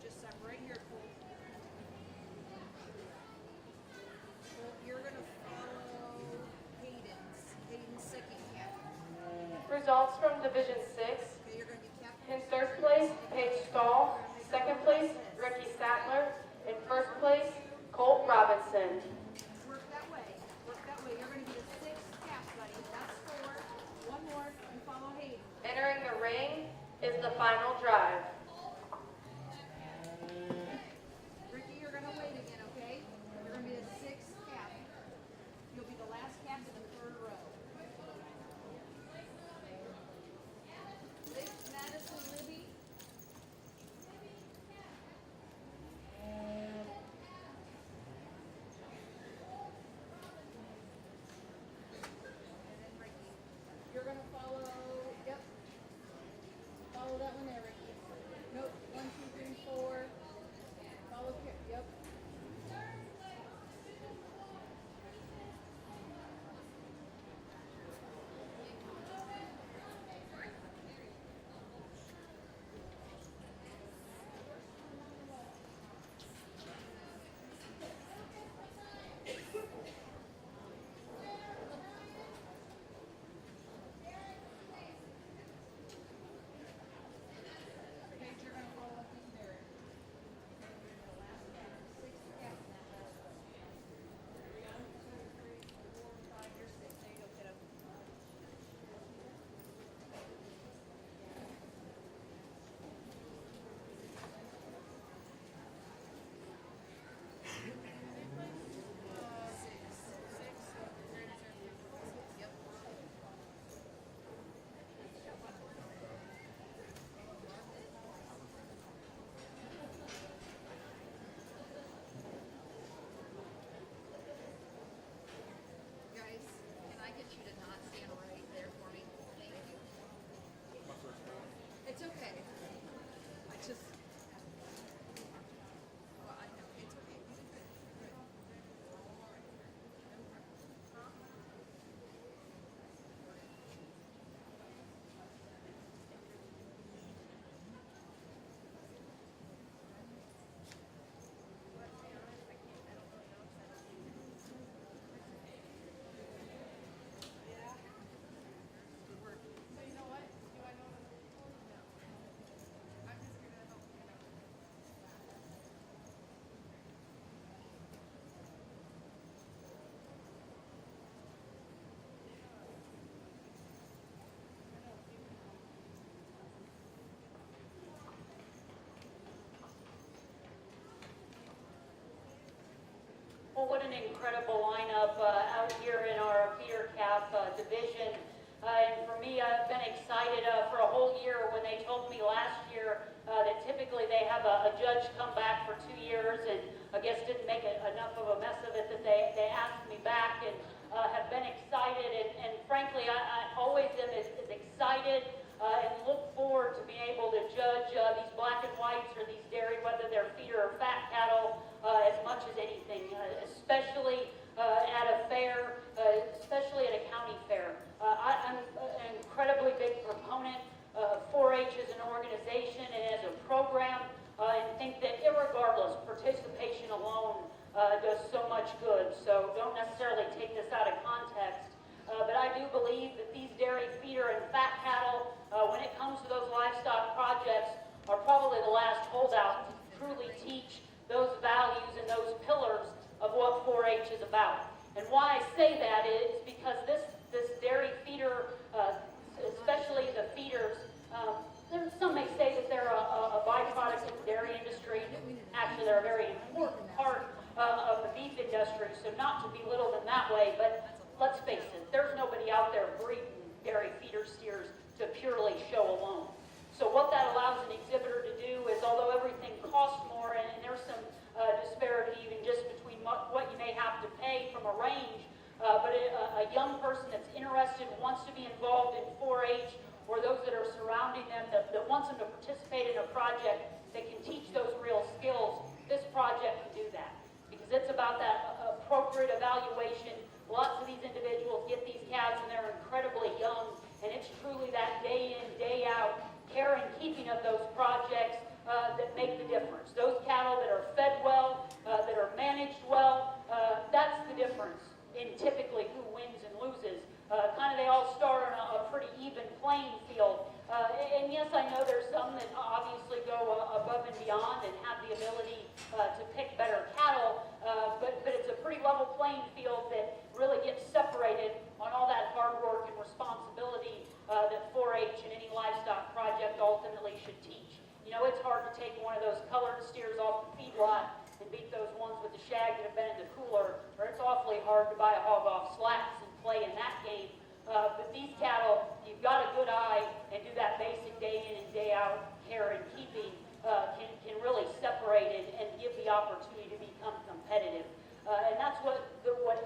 Just stop right here, Cole. Cole, you're gonna follow Hayden's second cap. Results from Division 6. Okay, you're gonna be captain. In third place, Paige Stahl. Second place, Ricky Sattler. In first place, Colt Robinson. Work that way. Work that way. You're gonna be the sixth cap, buddy. That's 4. One more. You follow Hayden. Entering the ring is the final drive. Ricky, you're gonna wait again, okay? You're gonna be the sixth cap. You'll be the last cap in the third row. Madison, Libby. an incredible lineup out here in our feeder calf division. And for me, I've been excited for a whole year when they told me last year that typically they have a judge come back for 2 years, and I guess didn't make enough of a mess of it that they asked me back, and have been excited. And frankly, I always am as excited and look forward to being able to judge these black and whites or these dairy, whether they're feeder or fat cattle, as much as anything, especially at a fair, especially at a county fair. I'm an incredibly big proponent of 4-H as an organization and as a program, and think that irregardless, participation alone does so much good. So don't necessarily take this out of context. But I do believe that these dairy, feeder, and fat cattle, when it comes to those livestock projects, are probably the last holdout to truly teach those values and those pillars of what 4-H is about. And why I say that is because this dairy feeder, especially the feeders, some may say that they're a byproduct of the dairy industry. Actually, they're a very important part of the beef industry, so not to belittle them that way, but let's face it, there's nobody out there breeding dairy feeder steers to purely show alone. So what that allows an exhibitor to do is, although everything costs more, and there's some disparity even just between what you may have to pay from a range, but a young person that's interested, wants to be involved in 4-H, or those that are surrounding them, that wants them to participate in a project that can teach those real skills, this project can do that. Because it's about that appropriate evaluation. Lots of these individuals get these calves when they're incredibly young, and it's truly that day in, day out care and keeping of those projects that make the difference. Those cattle that are fed well, that are managed well, that's the difference in typically who wins and loses. Kind of they all start on a pretty even playing field. And yes, I know there's some that obviously go above and beyond and have the ability to pick better cattle, but it's a pretty level playing field that really gets separated on all that hard work and responsibility that 4-H and any livestock project ultimately should teach. You know, it's hard to take one of those colored steers off the feedlot and beat those ones with the shag that have been in the cooler, or it's awfully hard to buy a hog off slats and play in that game. But these cattle, you've got a good eye and do that basic day in and day out care and keeping, can really separate it and give the opportunity to become competitive. And that's what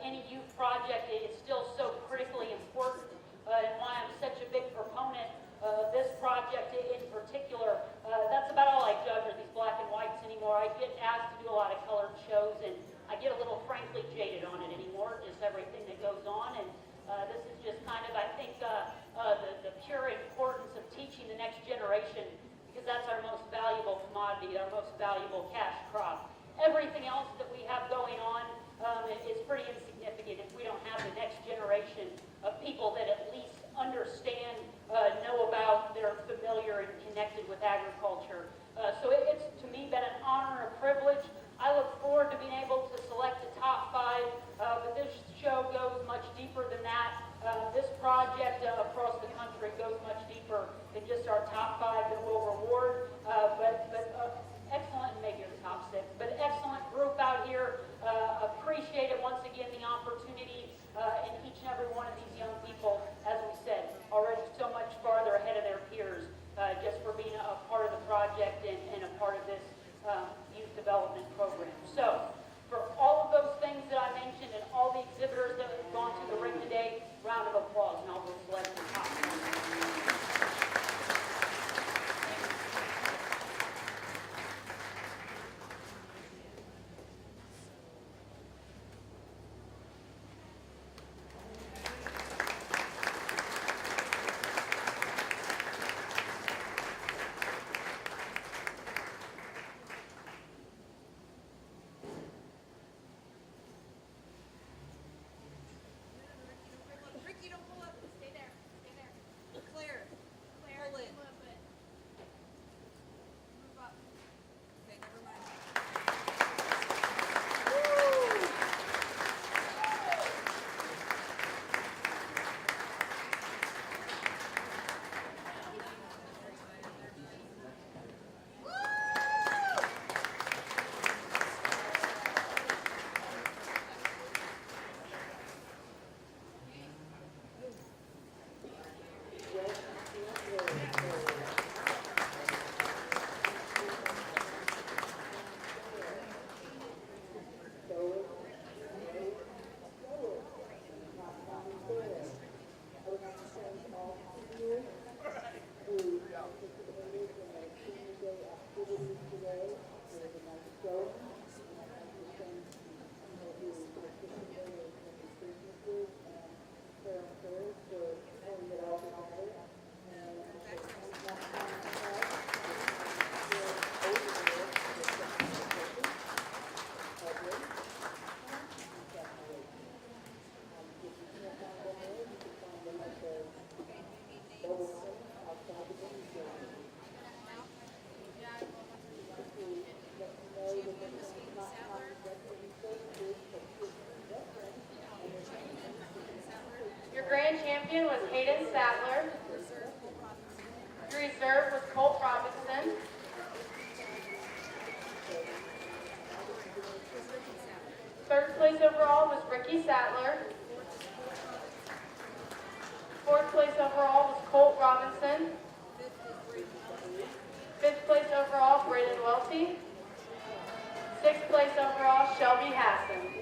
any youth project is still so critically important, and why I'm such a big proponent of this project in particular. That's about all I judge are these black and whites anymore. I get asked to do a lot of colored shows, and I get a little frankly jaded on it anymore, just everything that goes on. And this is just kind of, I think, the pure importance of teaching the next generation, because that's our most valuable commodity, our most valuable cash crop. Everything else that we have going on is pretty insignificant if we don't have the next generation of people that at least understand, know about, that are familiar and connected with agriculture. So it's, to me, been an honor and a privilege. I look forward to being able to select the top 5, but this show goes much deeper than that. This project across the country goes much deeper than just our top 5 that we'll reward, but excellent, maybe the top 6, but excellent champion was Hayden Sadler. Reserve was Colt Robinson. Third place overall was Ricky Sattler. Fourth place overall was Colt Robinson. Fifth place overall, Braden Welty. Sixth place overall, Shelby Hassan.